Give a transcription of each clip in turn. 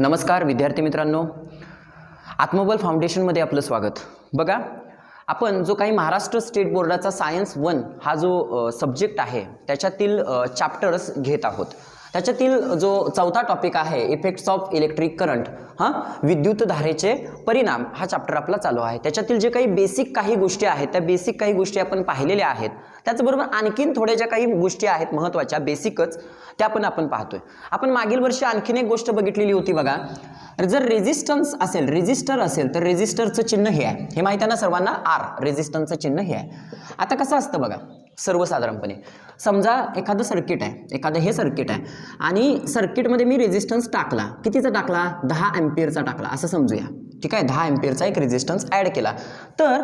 नमस्कार विद्यार्थी मित्रांनो, आत्मबल फाउंडेशनमध्ये आपलं स्वागत. बघा, आपण जो काही महाराष्ट्र स्टेट बोर्डाचा सायन्स 1 हा जो सब्जेक्ट आहे त्याच्यातील चॅप्टर्स घेत आहोत. त्याच्यातील जो चौथा टॉपिक आहे इफेक्ट्स ऑफ इलेक्ट्रिक करंट, विद्युत धारेचे परिणाम, हा चॅप्टर आपला चालू आहे. त्याच्यातील जे काही बेसिक काही गोष्टी आहेत त्या बेसिक काही गोष्टी आपण पाहिलेल्या आहेत. त्याचबरोबर आणखीन थोड्या ज्या काही गोष्टी आहेत महत्त्वाच्या बेसिकच त्या पण आपण पाहतोय. आपण मागील वर्षी आणखीन एक गोष्ट बघितलेली होती बघा, जर रेजिस्टन्स असेल, रेजिस्टर असेल तर रेजिस्टरचं चिन्ह हे आहे, हे माहिती आहे ना सर्वांना, आर. रेजिस्टन्सचं चिन्ह हे आहे. आता कसं असतं बघा, सर्वसाधारणपणे समजा एखादं सर्किट आहे, एखादं हे सर्किट आहे आणि सर्किटमध्ये मी रेजिस्टन्स टाकला, कितीचा टाकला, 10 एम्पियरचा टाकला असं समजूया. ठीक आहे, 10 एम्पियरचा एक रेजिस्टन्स ॲड केला. तर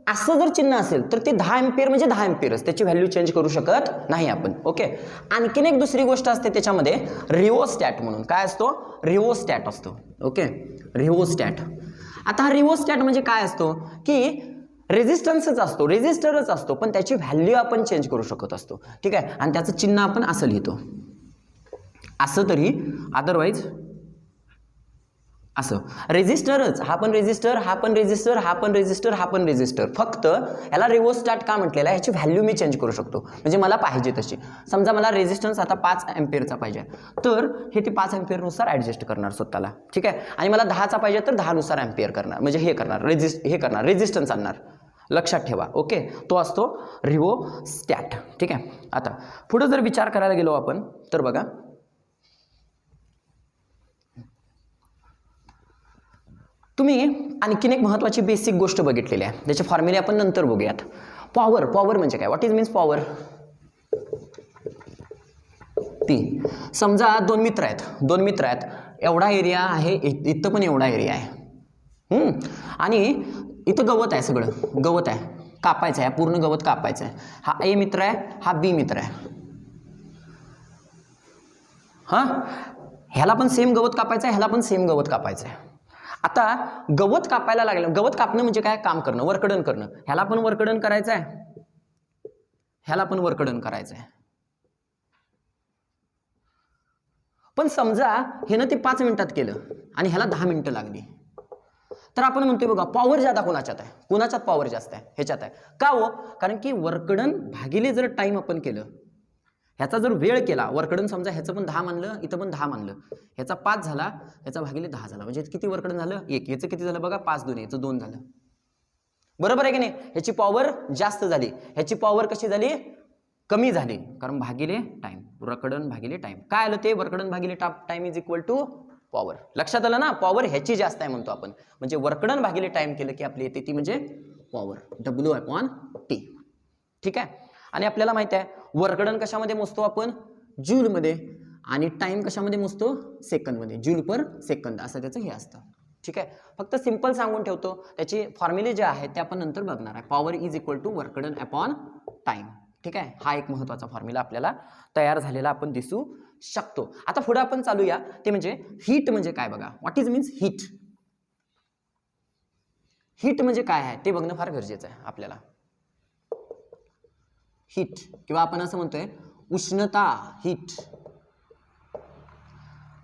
असं जर चिन्ह असेल तर ते 10 एम्पियर म्हणजे 10 एम्पियरच, त्याची व्हॅल्यू चेंज करू शकत नाही आपण. ओके, आणखीन एक दुसरी गोष्ट असते त्याच्यामध्ये, रिओस्टॅट म्हणून. काय असतो? रिओस्टॅट असतो. Okay, rheostat. आता हा रिओस्टॅट म्हणजे काय असतो की रेजिस्टन्सच असतो, रेजिस्टरच असतो, पण त्याची व्हॅल्यू आपण चेंज करू शकत असतो. ठीक आहे, आणि त्याचं चिन्ह आपण असं लिहितो, असं तरी, अदरवाईज असं. रेजिस्टरच, हा पण रेजिस्टर, हा पण रेजिस्टर, हा पण रेजिस्टर, हा पण रेजिस्टर. फक्त याला रिओस्टॅट का म्हटलेलं आहे, ह्याची व्हॅल्यू मी चेंज करू शकतो, म्हणजे मला पाहिजे तशी. समजा मला रेजिस्टन्स आता 5 एम्पियरचा पाहिजे, तर हे ते 5 एम्पियरनुसार ॲडजस्ट करणार स्वतःला. ठीक आहे, आणि मला 10चा पाहिजे तर 10 नुसार एम्पियर करणार, म्हणजे हे करणार, रेजिस्टन्स आणणार. लक्षात ठेवा. ओके, तो असतो रिओस्टॅट. ठीक आहे, आता पुढे जर विचार करायला गेलो आपण तर बघा, तुम्ही आणखीन एक महत्त्वाची बेसिक गोष्ट बघितलेली आहे, त्याचे फॉर्म्युले आपण नंतर बघूयात. पॉवर, पॉवर म्हणजे काय, व्हॉट इज मीन्स पॉवर? ती समजा दोन मित्र आहेत, एवढा एरिया आहे, इथं पण एवढा एरिया आहे, आणि इथं गवत आहे, सगळं गवत आहे, कापायचं आहे, पूर्ण गवत कापायचं आहे. हा ए मित्र आहे, हा बी मित्र आहे. ह्याला पण सेम गवत कापायचं आहे, ह्याला पण सेम गवत कापायचं आहे. आता गवत कापायला लागलं, गवत कापणं म्हणजे काय, काम करणं, वरकडण करणं. ह्याला पण वरकडण करायचं आहे, ह्याला पण वरकडण करायचं आहे. पण समजा ह्यानं ते 5 मिनिटात केलं आणि ह्याला 10 मिनिटं लागली, तर आपण म्हणतोय बघा, पॉवर ज्यादा कोणाच्यात आहे, कोणाच्यात पॉवर जास्त आहे, ह्याच्यात आहे. का हो? कारण की वर्कडन भागिले जर टाइम आपण केलं, ह्याचा जर वेळ केला, वर्कडन समजा ह्याचं पण 10 मानलं, इथं पण 10 मानलं, ह्याचा 5 झाला, ह्याचा भागिले 10 झाला, म्हणजे किती वर्कडन झालं, 1. ह्याचं किती झालं बघा, 5 2, ह्याचं 2 झालं. बरोबर आहे की नाही? ह्याची पॉवर जास्त झाली, ह्याची पॉवर कशी झाली, कमी झाली, कारण भागिले टाइम, वर्कडन भागिले टाइम. काय आलं ते, वर्कडन भागिले time is equal to power. लक्षात आलं ना, पॉवर ह्याची जास्त आहे म्हणतो आपण, म्हणजे वर्कडन भागिले टाइम केलं की आपली येते ती म्हणजे पॉवर, W/T. ठीक आहे, आणि आपल्याला माहिती आहे वर्कडन कशामध्ये मोजतो आपण, जूलमध्ये, आणि टाइम कशामध्ये मोजतो, सेकंदमध्ये, जूल पर सेकंद असं त्याचं हे असतं. ठीक आहे, फक्त सिंपल सांगून ठेवतो, त्याचे फॉर्म्युले जे आहेत ते आपण नंतर बघणार आहे. Power is equal to work done upon time. ठीक आहे, हा एक महत्त्वाचा फॉर्म्युला आपल्याला तयार झालेला आपण दिसू शकतो. आता पुढे आपण चालूया, ते म्हणजे हीट म्हणजे काय बघा. What is means heat? Heat म्हणजे काय आहे ते बघणं फार गरजेचं आहे आपल्याला. हीट, किंवा आपण असं म्हणतोय उष्णता, हीट.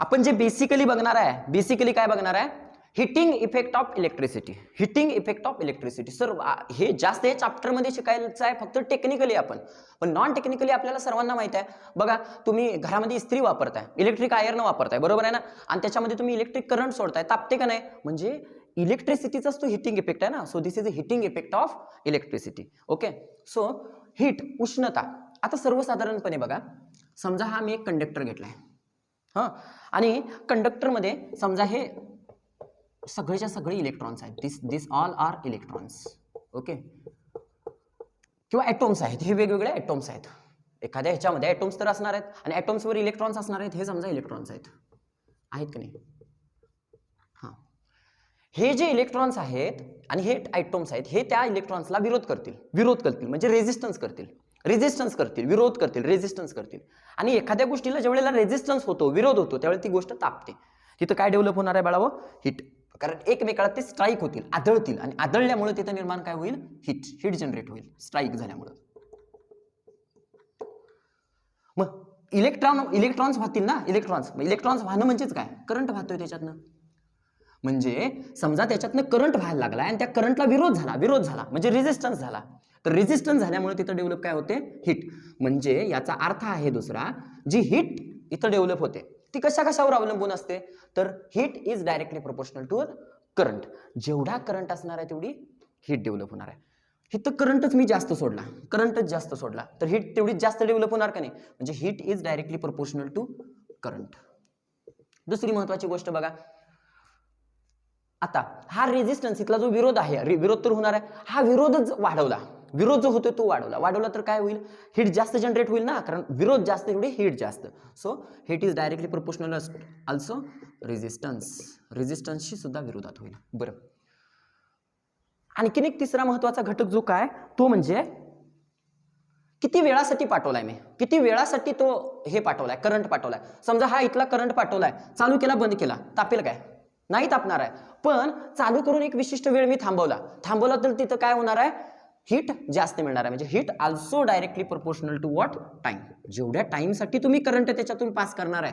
आपण जे बेसिकली बघणार आहे, बेसिकली काय बघणार आहे, heating effect of electricity. Heating effect of electricity. Sir हे जास्त हे चॅप्टर मध्ये शिकायचं आहे फक्त टेक्निकली आपण, पण नॉन टेक्निकली आपल्याला सर्वांना माहिती आहे. बघा, तुम्ही घरामध्ये इस्त्री वापरताय, इलेक्ट्रिक आयर्न वापरताय, बरोबर आहे ना, आणि त्याच्यामध्ये तुम्ही इलेक्ट्रिक करंट सोडताय, तापते का नाही, म्हणजे इलेक्ट्रिसिटीचाच तो हिटिंग इफेक्ट आहे ना. So this is a heating effect of electricity. Okay, so heat, उष्णता. आता सर्वसाधारणपणे बघा, समजा हा मी एक कंडक्टर घेतलाय, आणि कंडक्टरमध्ये समजा हे सगळेच्या सगळे इलेक्ट्रॉन्स आहेत, दिस ऑल आर इलेक्ट्रॉन्स. ओके, किंवा ॲटॉम्स आहेत, हे वेगवेगळे ॲटॉम्स आहेत. एखाद्या ह्याच्यामध्ये ॲटॉम्स तर असणार आहेत, आणि ॲटॉम्सवर इलेक्ट्रॉन्स असणार आहेत, हे समजा इलेक्ट्रॉन्स आहेत का नाही. हे जे इलेक्ट्रॉन्स आहेत आणि हे ॲटॉम्स आहेत, हे त्या इलेक्ट्रॉन्सला विरोध करतील म्हणजे रेजिस्टन्स करतील, विरोध करतील, रेजिस्टन्स करतील. आणि एखाद्या गोष्टीला ज्यावेळेला रेजिस्टन्स होतो, विरोध होतो, त्यावेळेला ती गोष्ट तापते. तिथं काय डेव्हलप होणार आहे बाळावं, हीट. कारण एकमेकाला ते स्ट्राईक होतील, आदळतील, आणि आदळल्यामुळे तिथं निर्माण काय होईल, हीट जनरेट होईल, स्ट्राईक झाल्यामुळे. मग इलेक्ट्रॉन्स वाहतील ना, इलेक्ट्रॉन्स वाहणं म्हणजेच काय, करंट वाहतोय त्याच्यातनं. म्हणजे समजा त्याच्यातनं करंट व्हायला लागला आणि त्या करंटला विरोध झाला म्हणजे रेझिस्टन्स झाला, तर रेझिस्टन्स झाल्यामुळे तिथं डेव्हलप काय होते, हीट. म्हणजे याचा अर्थ आहे दुसरा, जी हीट इथं डेव्हलप होते ती कशावर अवलंबून असते, तर heat is directly proportional to current. जेवढा करंट असणार आहे तेवढी हीट डेव्हलप होणार आहे. इथं करंटच जास्त सोडला तर हीट तेवढीच जास्त डेव्हलप होणार का नाही, म्हणजे heat is directly proportional to current. दुसरी महत्वाची गोष्ट बघा, आता हा रेझिस्टन्स इथला जो विरोध आहे, विरोध तर होणार आहे, हा विरोधच वाढवला, विरोध जो होतो तो वाढवला तर काय होईल, हीट जास्त जनरेट होईल ना, कारण विरोध जास्त एवढी हीट जास्त. So heat is directly proportional also रेझिस्टन्सशी सुद्धा विरोधात होईल. बरं, आणखीन एक तिसरा महत्वाचा घटक जो काय, तो म्हणजे किती वेळासाठी पाठवलाय मी, किती वेळासाठी तो हे पाठवलाय, करंट पाठवलाय. समजा हा इथला करंट पाठवलाय, चालू केला बंद केला, तापेल काय, नाही तापणार आहे. पण चालू करून एक विशिष्ट वेळ मी थांबवला तर तिथं काय होणार आहे, हीट जास्त मिळणार आहे. म्हणजे heat also directly proportional to what, time. जेवढ्या टाइमसाठी तुम्ही करंट त्याच्यातून पास करणार आहे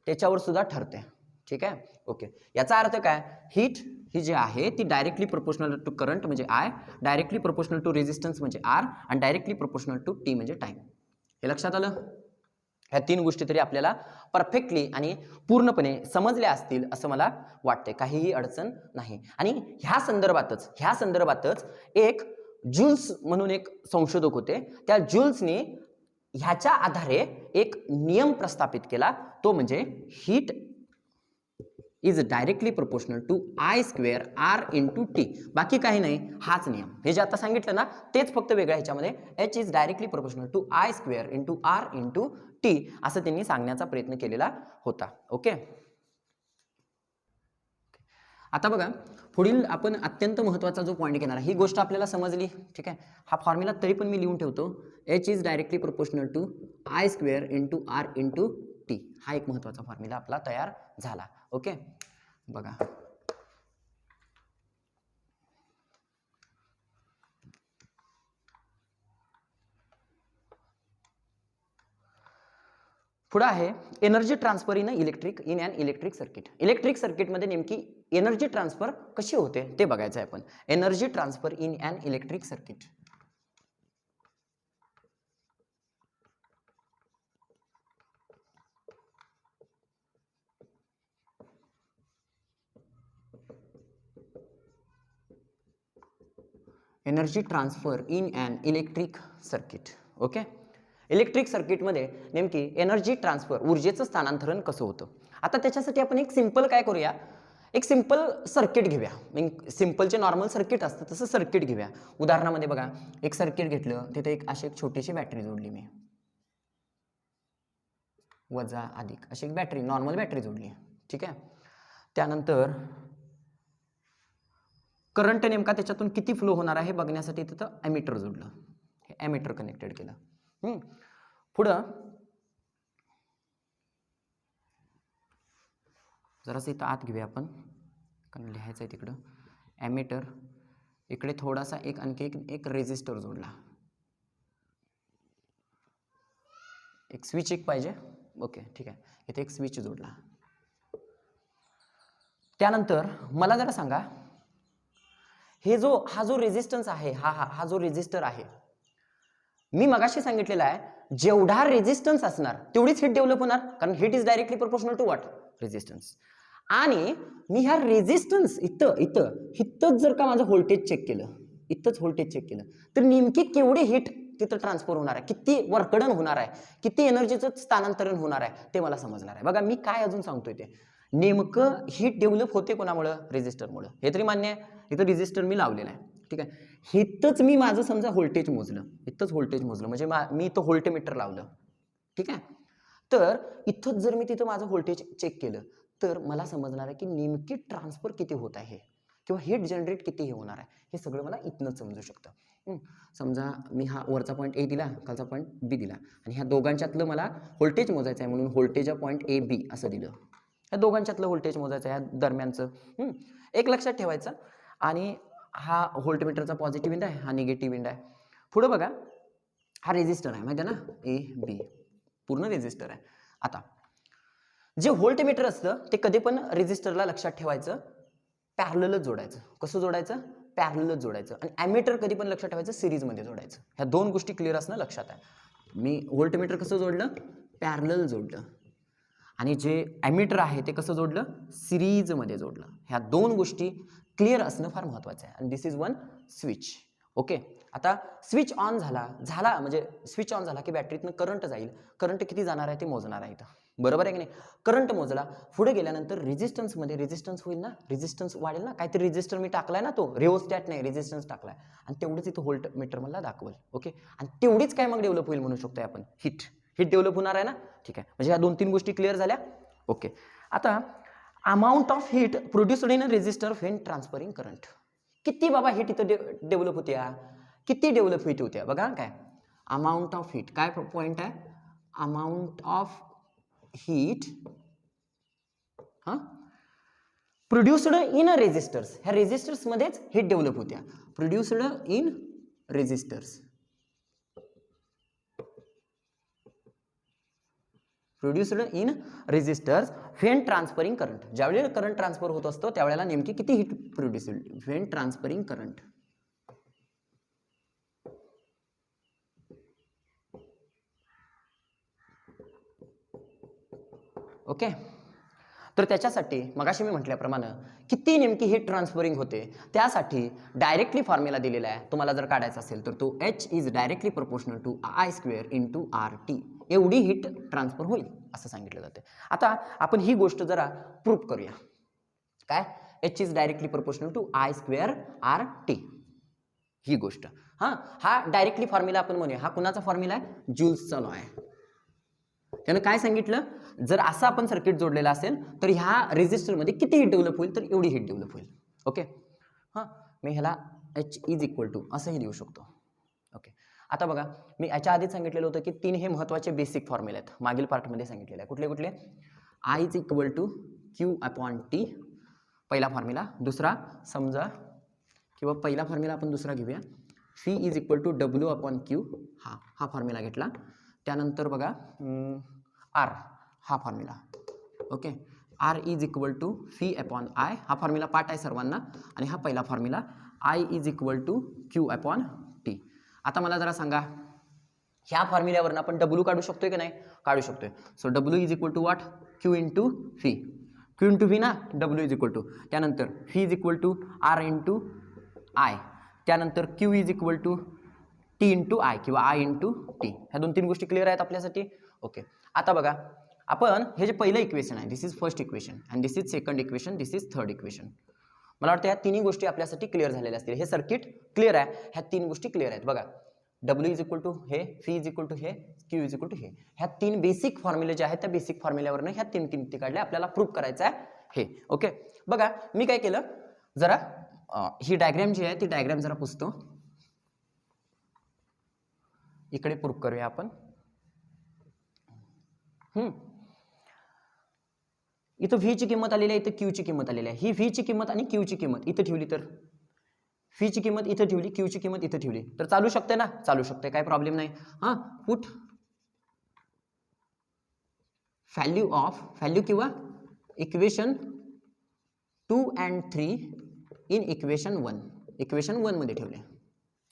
त्याच्यावर सुद्धा ठरते. ठीक आहे, ओके. याचा अर्थ काय, हीट ही जी आहे ती डायरेक्टली प्रोपोर्शनल टू करंट म्हणजे I, directly proportional to resistance म्हणजे आर, आणि डायरेक्टली प्रोपोर्शनल टू टी म्हणजे टाइम. हे लक्षात आलं. ह्या तीन गोष्टी तरी आपल्याला परफेक्टली आणि पूर्णपणे समजल्या असतील असं मला वाटते, काहीही अडचण नाही. आणि ह्या संदर्भातच एक ज्यूल्स म्हणून एक संशोधक होते, त्या ज्यूल्सने ह्याच्या आधारे एक नियम प्रस्थापित केला, तो म्हणजे heat is directly proportional to I square R into T. बाकी काही नाही, हाच नियम. हे जे आता सांगितलं ना तेच फक्त वेगळ्या ह्याच्यामध्ये, H is directly proportional to I square into R into T असं त्यांनी सांगण्याचा प्रयत्न केलेला होता. ओके, आता बघा पुढील आपण अत्यंत महत्त्वाचा जो पॉईंट घेणार आहे, ही गोष्ट आपल्याला समजली. ठीक आहे, हा फॉर्म्युला तरी पण मी लिहून ठेवतो, H is directly proportional to I square into R into T. हा एक महत्त्वाचा फॉर्म्युला आपला तयार झाला. ओके, बघा पुढे आहे energy transfer in an electric circuit. Electric सर्किटमध्ये नेमकी एनर्जी ट्रान्सफर कशी होते ते बघायचं आहे आपण. Energy transfer in an electric circuit. Energy transfer in an electric circuit. Okay, electric सर्किटमध्ये नेमकी एनर्जी ट्रान्सफर, ऊर्जेचं स्थानांतरण कसं होतं. आता त्याच्यासाठी आपण एक सिंपल काय करूया, एक सिंपल सर्किट घेऊया. सिंपलचे नॉर्मल सर्किट असतं तसं सर्किट घेऊया. उदाहरणामध्ये बघा, एक सर्किट घेतलं, तिथे एक छोटीशी बॅटरी जोडली मी, वजा अधिक अशी एक बॅटरी, नॉर्मल बॅटरी जोडली. ठीक आहे, त्यानंतर करंट नेमका त्याच्यातून किती फ्लो होणार आहे बघण्यासाठी तिथं ॲमीटर जोडलं, हे ॲमीटर कनेक्टेड केलं. पुढं जरासं इथं आत घेऊया आपण, कारण लिहायचं आहे तिकडं. ॲमीटर इकडे थोडासा आणखी एक रेझिस्टर जोडला, एक स्विच पाहिजे. ओके, ठीक आहे, इथे एक स्विच जोडला. त्यानंतर मला जरा सांगा, हा जो रेझिस्टन्स आहे, हा जो रेझिस्टर आहे, मी मगाशी सांगितलेला आहे जेवढा रेझिस्टन्स असणार तेवढीच हीट डेव्हलप होणार, कारण heat is directly proportional to what, resistance. आणि मी ह्या रेझिस्टन्स इथंच जर का माझं व्होल्टेज चेक केलं, तर नेमकी केवढी हीट तिथं ट्रान्सफर होणार आहे, किती वर्कडन होणार आहे, किती एनर्जीचं स्थानांतरण होणार आहे ते मला समजणार आहे. बघा मी काय अजून सांगतोय ते, नेमकं हीट डेव्हलप होते कोणामुळे, रेझिस्टरमुळे. हे तरी मान्य आहे, इथं रेझिस्टर मी लावलेला आहे. ठीक आहे, इथंच मी माझं समजा व्होल्टेज मोजलं, म्हणजे मी इथं व्होल्टमीटर लावलं. ठीक आहे, तर इथंच जर मी तिथं माझं व्होल्टेज चेक केलं तर मला समजणार आहे की नेमकी ट्रान्सफर किती होत आहे किंवा हीट जनरेट किती हे होणार आहे, हे सगळं मला इथनंच समजू शकतं. समजा मी हा वरचा पॉईंट ए दिला, खालचा पॉईंट बी दिला, आणि ह्या दोघांच्यातलं मला व्होल्टेज मोजायचं आहे, म्हणून व्होल्टेज पॉईंट ए बी असं दिलं. ह्या दोघांच्यातलं व्होल्टेज मोजायचं आहे, ह्या दरम्यानचं. एक लक्षात ठेवायचं. आणि हा व्होल्टमीटरचा पॉझिटिव्ह एंड आहे, हा निगेटिव्ह एंड आहे. पुढं बघा, हा रेझिस्टर आहे माहिती आहे ना, ए बी. पूर्ण रेजिस्टर आहे. आता जे व्होल्टमीटर असतं ते कधी पण रेजिस्टरला लक्षात ठेवायचं पॅरललच जोडायचं. कसं जोडायचं? पॅरललच जोडायचं. आणि ॲमीटर कधी पण लक्षात ठेवायचं सिरीजमध्ये जोडायचं. ह्या दोन गोष्टी क्लिअर असणं लक्षात आहे. मी व्होल्टमीटर कसं जोडलं? पॅरलल जोडलं. आणि जे ॲमीटर आहे ते कसं जोडलं? सिरीजमध्ये जोडलं. ह्या दोन गोष्टी क्लिअर असणं फार महत्त्वाचं आहे. आणि दिस इज वन स्विच. ओके, आता स्विच ऑन झाला म्हणजे स्विच ऑन झाला की बॅटरीतनं करंट जाईल. करंट किती जाणार आहे ते मोजणार आहे इथं, बरोबर आहे की नाही? करंट मोजला, पुढे गेल्यानंतर रेजिस्टन्समध्ये रेजिस्टन्स होईल ना, रेजिस्टन्स वाढेल ना. काहीतरी रेजिस्टर मी टाकलाय ना, तो रिओस्टॅट नाही रेजिस्टन्स टाकलाय, आणि तेवढंच इथं व्होल्टमीटर मला दाखवेल. ओके, आणि तेवढीच काय मग डेव्हलप होईल म्हणू शकतोय आपण? हीट डेव्हलप होणार आहे ना. ठीक आहे, म्हणजे ह्या 2-3 गोष्टी क्लिअर झाल्या. ओके, आता amount of heat produced in a resistor when transferring current. किती बाबा हीट इथं डेव्हलप होत्या? किती डेव्हलप हीट होत्या? बघा काय अमाऊंट ऑफ हीट, काय पॉईंट आहे? Amount of heat produced in resistors. ह्या रेजिस्टर्स मध्येच हीट डेव्हलप होत्या. Produced in resistors, produced in resistors when transferring current. ज्यावेळी करंट ट्रान्सफर होत असतो त्यावेळेला नेमकी किती हीट प्रोड्यूस होईल? When transferring current. ओके, तर त्याच्यासाठी मगाशी मी म्हटल्याप्रमाणे किती नेमकी हीट ट्रान्सफरिंग होते त्यासाठी डायरेक्टली फॉर्म्युला दिलेला आहे. तुम्हाला जर काढायचा असेल तर तो H is directly proportional to I² into RT. एवढी हीट ट्रान्सफर होईल असं सांगितलं जाते. आता आपण ही गोष्ट जरा प्रूफ करूया. काय? H is directly proportional to I² RT. ही गोष्ट हा डायरेक्टली फॉर्म्युला आपण म्हणूया. हा कुणाचा फॉर्म्युला आहे? जूल्सचा लॉ आहे. त्यानं काय सांगितलं? जर असं आपण सर्किट जोडलेला असेल तर ह्या रेजिस्टरमध्ये किती हीट डेव्हलप होईल? तर एवढी हीट डेव्हलप होईल. ओके, मी ह्याला H इज इक्वल टू असंही लिहू शकतो. ओके, आता बघा मी याच्या आधीच सांगितलेलं होतं की 3 हे महत्त्वाचे बेसिक फॉर्म्युले आहेत. मागील पार्टमध्ये सांगितलेले आहे. कुठले कुठले? I is equal to Q/T पहिला फॉर्म्युला. दुसरा समजा किंवा पहिला फॉर्म्युला आपण दुसरा घेऊया. C is equal to W/Q हा फॉर्म्युला घेतला. त्यानंतर बघा R हा formula. Okay, R is equal to V/I हा फॉर्म्युला पाठ आहे सर्वांना. आणि हा पहिला formula I is equal to Q/T. आता मला जरा सांगा, ह्या फॉर्म्युल्यावरून आपण W काढू शकतोय की नाही? काढू शकतोय. So W is equal to what? Q into V. Q into V ना, W इज इक्वल टू. त्यानंतर V is equal to R into I. त्यानंतर Q is equal to T into I किंवा I इंटू T. ह्या 2-3 गोष्टी clear आहेत आपल्यासाठी. Okay, आता बघा आपण हे जे पहिलं इक्वेशन आहे this is first equation and this is second equation, this is third equation. मला वाटतं ह्या तिन्ही गोष्टी आपल्यासाठी क्लिअर झालेल्या असतील. हे सर्किट क्लिअर आहे, ह्या 3 गोष्टी क्लिअर आहेत. बघा W इज इक्वल टू हे, V इज इक्वल टू हे, Q इज इक्वल टू हे. ह्या 3 बेसिक फॉर्म्युले जे आहेत त्या बेसिक फॉर्म्युल्यावरून ह्या 3 किमती काढल्या. आपल्याला प्रूव्ह करायचं आहे हे. ओके, बघा मी काय केलं, जरा ही डायग्रॅम जी आहे ती डायग्रॅम जरा पुसतो. इकडे प्रूव्ह करूया आपण. इथं V ची किंमत आलेली आहे, इथं Q ची किंमत आलेली आहे. ही V ची किंमत आणि Q ची किंमत इथं ठेवली तर V ची किंमत इथं ठेवली, Q ची किंमत इथं ठेवली तर चालू शकते ना? चालू शकते, काय प्रॉब्लेम नाही. पुट व्हॅल्यू किंवा equation 2 and 3 in equation 1. Equation 1 मध्ये ठेवले.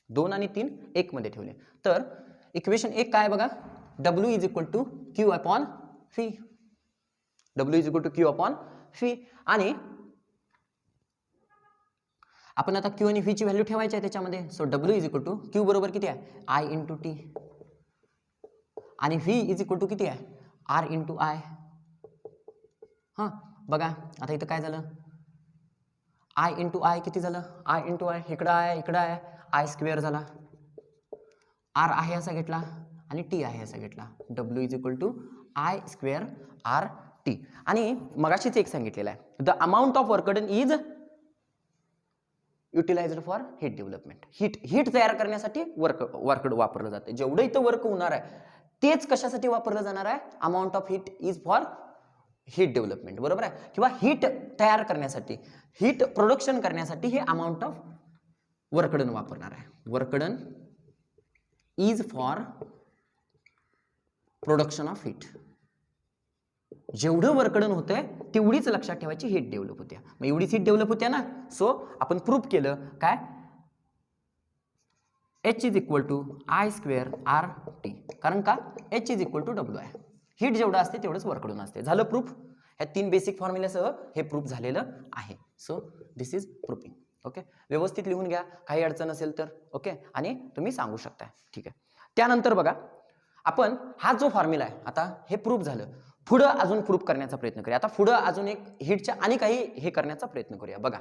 2 आणि 3 1 मध्ये ठेवले. तर इक्वेशन 1 काय बघा, W is equal to Q/V. W is equal to Q/V. आणि आपण आता Q आणि V ची व्हॅल्यू ठेवायची आहे त्याच्यामध्ये. So W is equal to Q बरोबर किती आहे? I into T. आणि V इज इक्वल टू किती आहे? R into I. बघा आता इथं काय झालं? I इंटू I किती झालं? I इंटू I इकडं आहे I² झाला. R आहे असा घेतला आणि T आहे असा घेतला. W is equal to I² RT. आणि मगाशीच एक सांगितलेलं आहे, the amount of work done is utilised for heat development. Heat तयार करण्यासाठी वर्क वापरलं जाते. जेवढं इथं वर्क होणार आहे तेच कशासाठी वापरलं जाणार आहे? Amount of heat is for heat development, बरोबर आहे. किंवा हीट तयार करण्यासाठी, हीट प्रोडक्शन करण्यासाठी हे अमाऊंट ऑफ वर्क डन वापरणार आहे. Work done is for production of heat. जेवढं वर्कडन होतंय तेवढीच लक्षात ठेवायची हीट डेव्हलप होत्या. मग एवढीच हीट डेव्हलप होत्या ना. सो आपण प्रूफ केलं काय, H is equal to I square RT. कारण का H is equal to W आहे. हीट जेवढं असते तेवढंच वर्कडन असते. झालं प्रूफ. ह्या 3 बेसिक फॉर्म्युल्यासह हे प्रूफ झालेलं आहे. So this is proofing. Okay, व्यवस्थित लिहून घ्या, काही अडचण असेल तर. ओके, आणि तुम्ही सांगू शकता. ठीक आहे. त्यानंतर बघा, आपण हा जो फॉर्म्युला आहे, आता हे प्रूफ झालं. पुढं अजून प्रूफ करण्याचा प्रयत्न करूया. आता पुढं अजून एक हीटच्या आणि काही हे करण्याचा प्रयत्न करूया. बघा,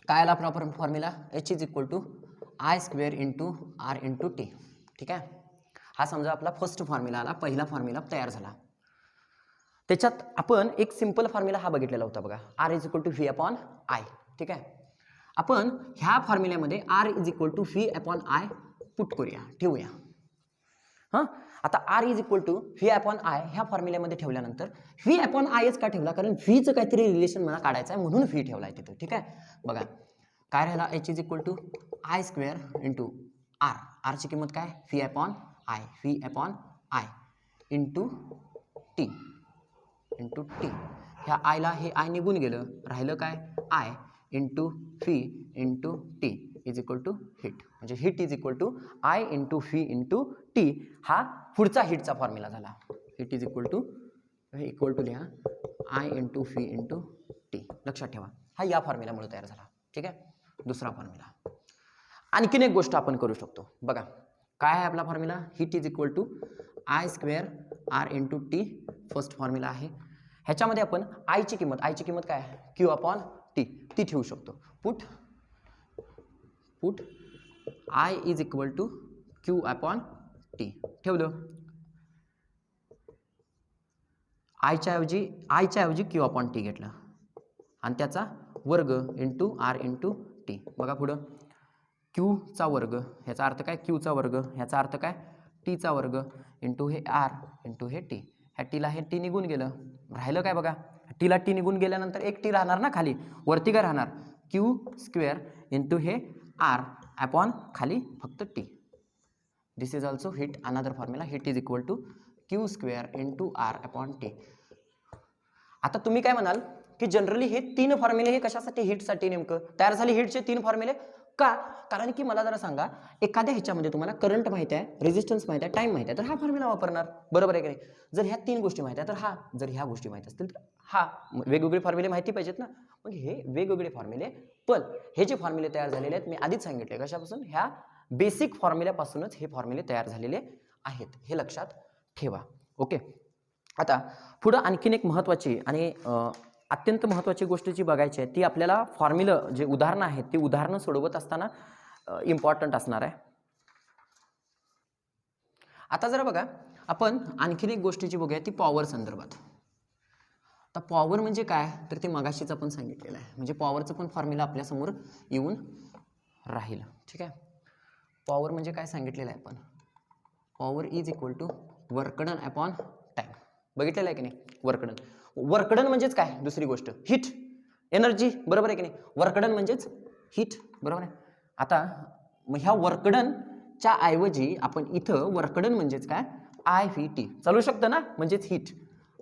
काय आला proper formula, H is equal to I square into R into T. ठीक आहे. हा समजा आपला फर्स्ट फॉर्म्युला आला, पहिला फॉर्म्युला तयार झाला. त्याच्यात आपण एक सिंपल फॉर्म्युला हा बघितलेला होता बघा, R is equal to V upon I. ठीक आहे. आपण ह्या फॉर्म्युल्यामध्ये R is equal to V upon I put करूया, ठेवूया. हां, आता R is equal to V upon I ह्या फॉर्म्युल्यामध्ये ठेवल्यानंतर V अपॉन Iच का ठेवला, कारण Vचं काहीतरी रिलेशन मला काढायचं आहे म्हणून V ठेवला आहे तिथं. ठीक आहे. बघा काय राहिला, H is equal to I square into R. R ची किंमत काय, V upon I. V upon I into T. Into T. ह्या आयला हे आय निघून गेलं, राहिलं काय, I into V into T is equal to heat. म्हणजे heat is equal to I into V into T. हा पुढचा हीटचा फॉर्म्युला झाला. हीट इज इक्वल टू लिहा I into V into T. लक्षात ठेवा, हा या फॉर्म्युल्यामुळे तयार झाला. ठीक आहे. दुसरा फॉर्म्युला. आणखीन एक गोष्ट आपण करू शकतो. बघा काय आहे आपला formula, heat is equal to I square R into T. First formula आहे. ह्याच्यामध्ये आपण आयची किंमत काय, Q अपॉन टी, ती ठेवू शकतो. Put I is equal to Q upon T ठेवलं. आयच्या ऐवजी Q अपॉन टी घेतलं आणि त्याचा वर्ग इंटू R इंटू टी. बघा पुढं Qचा वर्ग, ह्याचा अर्थ काय, Qचा वर्ग, ह्याचा अर्थ काय, टीचा वर्ग इंटू हे R इंटू हे टी. ह्या टीला हे टी निघून गेलं, राहिलं काय बघा, टीला टी निघून गेल्यानंतर एक टी राहणार ना खाली, वरती काय राहणार, Q स्क्वेअर इंटू हे R अपॉन खाली फक्त T. This is also heat. Another formula, heat is equal to Q square into R upon T. आता तुम्ही काय म्हणाल की जनरली हे 3 फॉर्म्युले हे कशासाठी, हीटसाठी नेमकं तयार झाले हीटचे 3 फॉर्म्युले का, कारण की मला जरा सांगा, एखाद्या ह्याच्यामध्ये तुम्हाला करंट माहिती आहे, रेजिस्टन्स माहिती आहे, टाइम माहिती आहे, तर हा फॉर्म्युला वापरणार. बरोबर आहे की नाही. जर ह्या 3 गोष्टी माहिती आहे तर हा, जर ह्या गोष्टी माहिती असतील तर हा. वेगवेगळे फॉर्म्युले माहिती पाहिजेत ना. मग हे वेगवेगळे फॉर्म्युले, पण हे जे फॉर्म्युले तयार झालेले आहेत मी आधीच सांगितले कशापासून, ह्या बेसिक फॉर्म्युल्यापासूनच हे फॉर्म्युले तयार झालेले आहेत, हे लक्षात ठेवा. ओके. आता पुढं आणखीन एक महत्त्वाची आणि अत्यंत महत्त्वाची गोष्ट जी बघायची आहे ती आपल्याला फॉर्म्युला जे उदाहरणं आहेत ती उदाहरणं सोडवत असताना इम्पॉर्टंट असणार आहे. आता जरा बघा, आपण आणखीन एक गोष्टीची बघूया ती पॉवर संदर्भात. आता पॉवर म्हणजे काय, तर ते मगाशीच आपण सांगितलेलं आहे. म्हणजे पॉवरचं पण फॉर्म्युला आपल्यासमोर येऊन राहील. ठीक आहे. पॉवर म्हणजे काय सांगितलेलं आहे आपण, power is equal to work done upon time. बघितलेलं आहे की नाही. वर्क डन म्हणजेच काय, दुसरी गोष्ट हीट, एनर्जी. बरोबर आहे की नाही. वर्क डन म्हणजेच हीट. बरोबर आहे. आता मग ह्या वर्क डनच्या ऐवजी आपण इथं वर्क डन म्हणजेच काय, I V T चालू शकतं ना, म्हणजेच heat,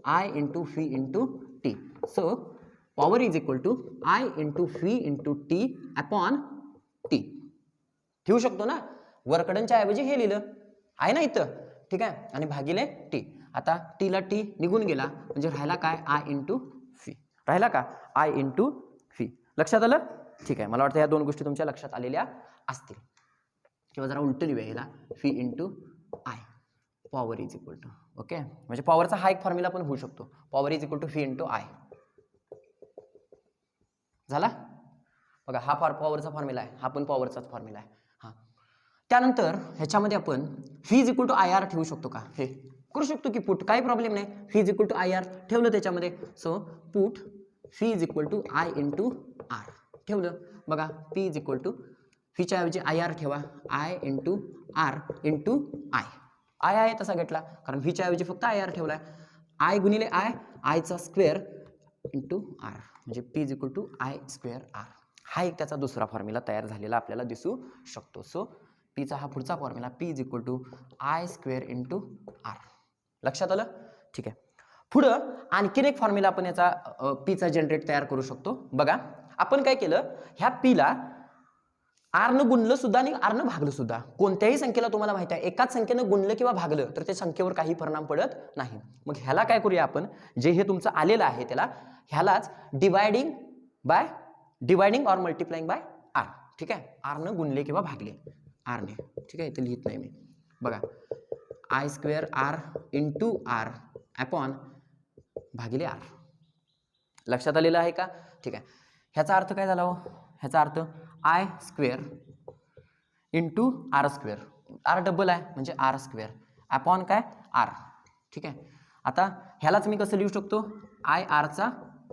I into V into T. So power is equal to I into V into T upon T. ठेवू शकतो ना, वर्क डनच्या ऐवजी हे लिहिलं आहे ना इथं. ठीक आहे. आणि भागिले टी. आता टीला टी निघून गेला म्हणजे राहिला काय, I इंटू व्ही. राहिला का, I इंटू व्ही. लक्षात आलं. ठीक आहे. मला वाटतं या 2 गोष्टी तुमच्या लक्षात आलेल्या असतील. किंवा जरा उलट लिहूया याला, V into I. Power is equal to, okay. म्हणजे पॉवरचा हा एक फॉर्म्युला पण होऊ शकतो, power is equal to V into I. झाला. बघा हा पॉवरचा फॉर्म्युला आहे, हा पण पॉवरचाच फॉर्म्युला आहे. हा, त्यानंतर ह्याच्यामध्ये आपण V is equal to IR ठेवू शकतो का, हे करू शकतो की पुट, काही प्रॉब्लेम नाही. V is equal to IR ठेवलं त्याच्यामध्ये. So put V is equal to I into R ठेवलं. बघा पी इज इक्वल टू फीच्या ऐवजी आय आर ठेवा, I into R into I. I आहे तसा घेतला कारण फीच्या ऐवजी फक्त आय आर ठेवलाय. आय गुणिले आय, आयचा स्क्वेअर इंटू आर म्हणजे P is equal to I square R. हा एक त्याचा दुसरा फॉर्म्युला तयार झालेला आपल्याला दिसू शकतो. सो पीचा हा पुढचा formula P is equal to I square into R. लक्षात आलं? ठीक आहे. पुढं आणखीन एक फॉर्म्युला आपण याचा पीचा जनरेट तयार करू शकतो. बघा आपण काय केलं, ह्या पीला आरनं गुणलं सुद्धा आणि आरनं भागलं सुद्धा. कोणत्याही संख्येला तुम्हाला माहिती आहे एकाच संख्येनं गुणलं किंवा भागलं तर त्या संख्येवर काही परिणाम पडत नाही. मग ह्याला काय करूया आपण, जे हे तुमचं आलेलं आहे त्याला ह्यालाच dividing or multiplying by R. ठीक आहे, आरनं गुणले किंवा भागले आरने. ठीक आहे, इथे लिहित नाही मी. बघा I square R into R upon भागिले आर. लक्षात आलेलं आहे का? ठीक आहे. ह्याचा अर्थ काय झाला हो? ह्याचा अर्थ I square into R square. R double आहे म्हणजे आर स्क्वेअर अपॉन काय आर. ठीक आहे. आता ह्यालाच मी कसं लिहू शकतो, आय आरचा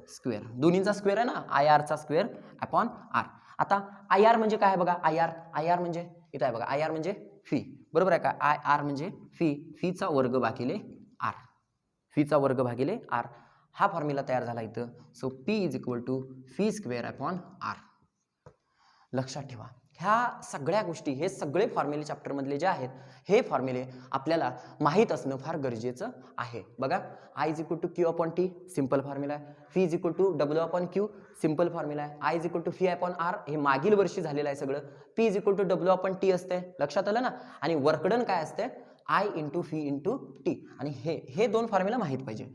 स्क्वेअर, दोन्हीचा स्क्वेअर आहे ना, आय आरचा स्क्वेअर अपॉन आर. आता आय आर म्हणजे काय बघा, आय आर म्हणजे इथं आहे बघा, आय आर म्हणजे फी. बरोबर आहे का? आय आर म्हणजे फीचा वर्ग भागिले आर, फीचा वर्ग भागिले आर. हा फॉर्म्युला तयार झाला इथं. So P is equal to V square upon R. लक्षात ठेवा ह्या सगळ्या गोष्टी, हे सगळे फॉर्म्युले चॅप्टरमधले जे आहेत हे फॉर्म्युले आपल्याला माहीत असणं फार गरजेचं आहे. बघा I is equal to Q upon T simple formula आहे, phi is equal to W upon Q simple formula आहे, I is equal to phi upon R हे मागील वर्षी झालेलं आहे सगळं, P is equal to W upon T असते. लक्षात आलं ना? आणि वर्कडन काय असते, I into phi into T. आणि हे दोन फॉर्म्युला माहीत पाहिजे.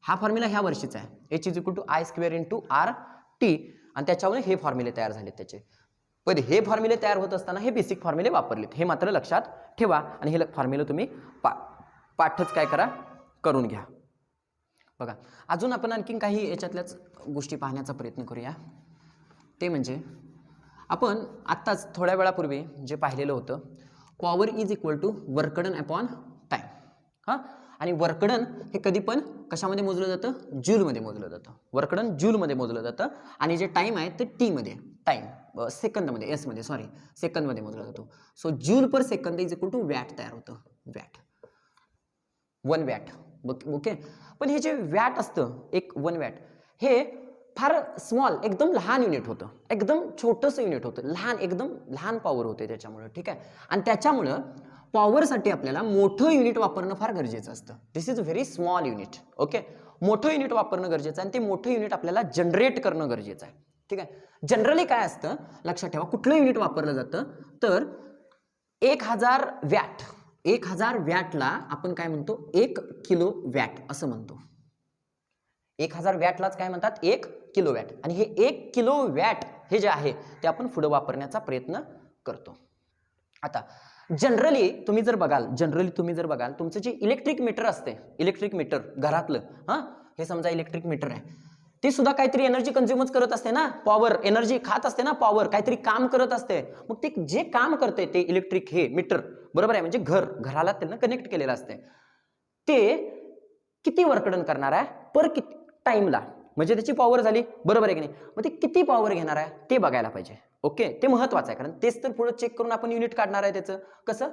हा फॉर्म्युला ह्या वर्षीचा आहे, H is equal to I square into R T, आणि त्याच्यावर हे फॉर्म्युले तयार झालेत त्याचे. पण हे फॉर्म्युले तयार होत असताना हे बेसिक फॉर्म्युले वापरलेत, हे मात्र लक्षात ठेवा. आणि हे फॉर्म्युले तुम्ही पाठच काय करा, करून घ्या. बघा अजून आपण आणखीन काही याच्यातल्याच गोष्टी पाहण्याचा प्रयत्न करूया. ते म्हणजे आपण आत्ताच थोड्या वेळापूर्वी जे पाहिलेलं होतं, power is equal to work done upon time. हां, आणि वर्कडन हे कधी पण कशामध्ये मोजलं जातं, जूलमध्ये मोजलं जातं. वर्कडन जूलमध्ये मोजलं जातं आणि जे टाईम आहे ते टीमध्ये, टाईम सेकंदमध्ये, एसमध्ये सॉरी सेकंदमध्ये मोजला जातो. So joule per second is equal to watt तयार होतं, वॅट, 1 वॅट. ओके. पण हे जे वॅट असतं, एक 1 वॅट हे फार स्मॉल, एकदम लहान युनिट होतं, एकदम छोटंसं युनिट होतं, लहान, एकदम लहान पॉवर होते त्याच्यामुळे. ठीक आहे. आणि त्याच्यामुळं पॉवरसाठी आपल्याला मोठं युनिट वापरणं फार गरजेचं असतं. This is very small unit. Okay, मोठं युनिट वापरणं गरजेचं आहे आणि ते मोठं युनिट आपल्याला जनरेट करणं गरजेचं आहे. ठीक आहे. जनरली काय असतं लक्षात ठेवा, कुठलं युनिट वापरलं जातं तर 1000 वॅट, 1000 वॅटला आपण काय म्हणतो, 1 किलो वॅट असं म्हणतो. 1000 वॅटलाच काय म्हणतात, 1 किलो वॅट. आणि हे 1 किलो वॅट हे जे आहे ते आपण पुढे वापरण्याचा प्रयत्न करतो. आता जनरली तुम्ही जर बघाल तुमचं जे इलेक्ट्रिक मीटर असते, इलेक्ट्रिक मीटर घरातलं, हां हे समजा इलेक्ट्रिक मीटर आहे, ते सुद्धा काहीतरी एनर्जी कंझ्युमच करत असते ना, पॉवर एनर्जी खात असते ना, पॉवर काहीतरी काम करत असते. मग ते जे काम करते ते इलेक्ट्रिक हे मीटर, बरोबर आहे, म्हणजे घराला त्यांना कनेक्ट केलेलं असते, ते किती वर्कडन करणार आहे पर किती टाइमला, म्हणजे त्याची पॉवर झाली, बरोबर आहे की नाही. मग ते किती पॉवर घेणार आहे ते बघायला पाहिजे. ओके, ते महत्वाचं आहे, कारण तेच तर पुढे चेक करून आपण युनिट काढणार आहे त्याचं. कसं,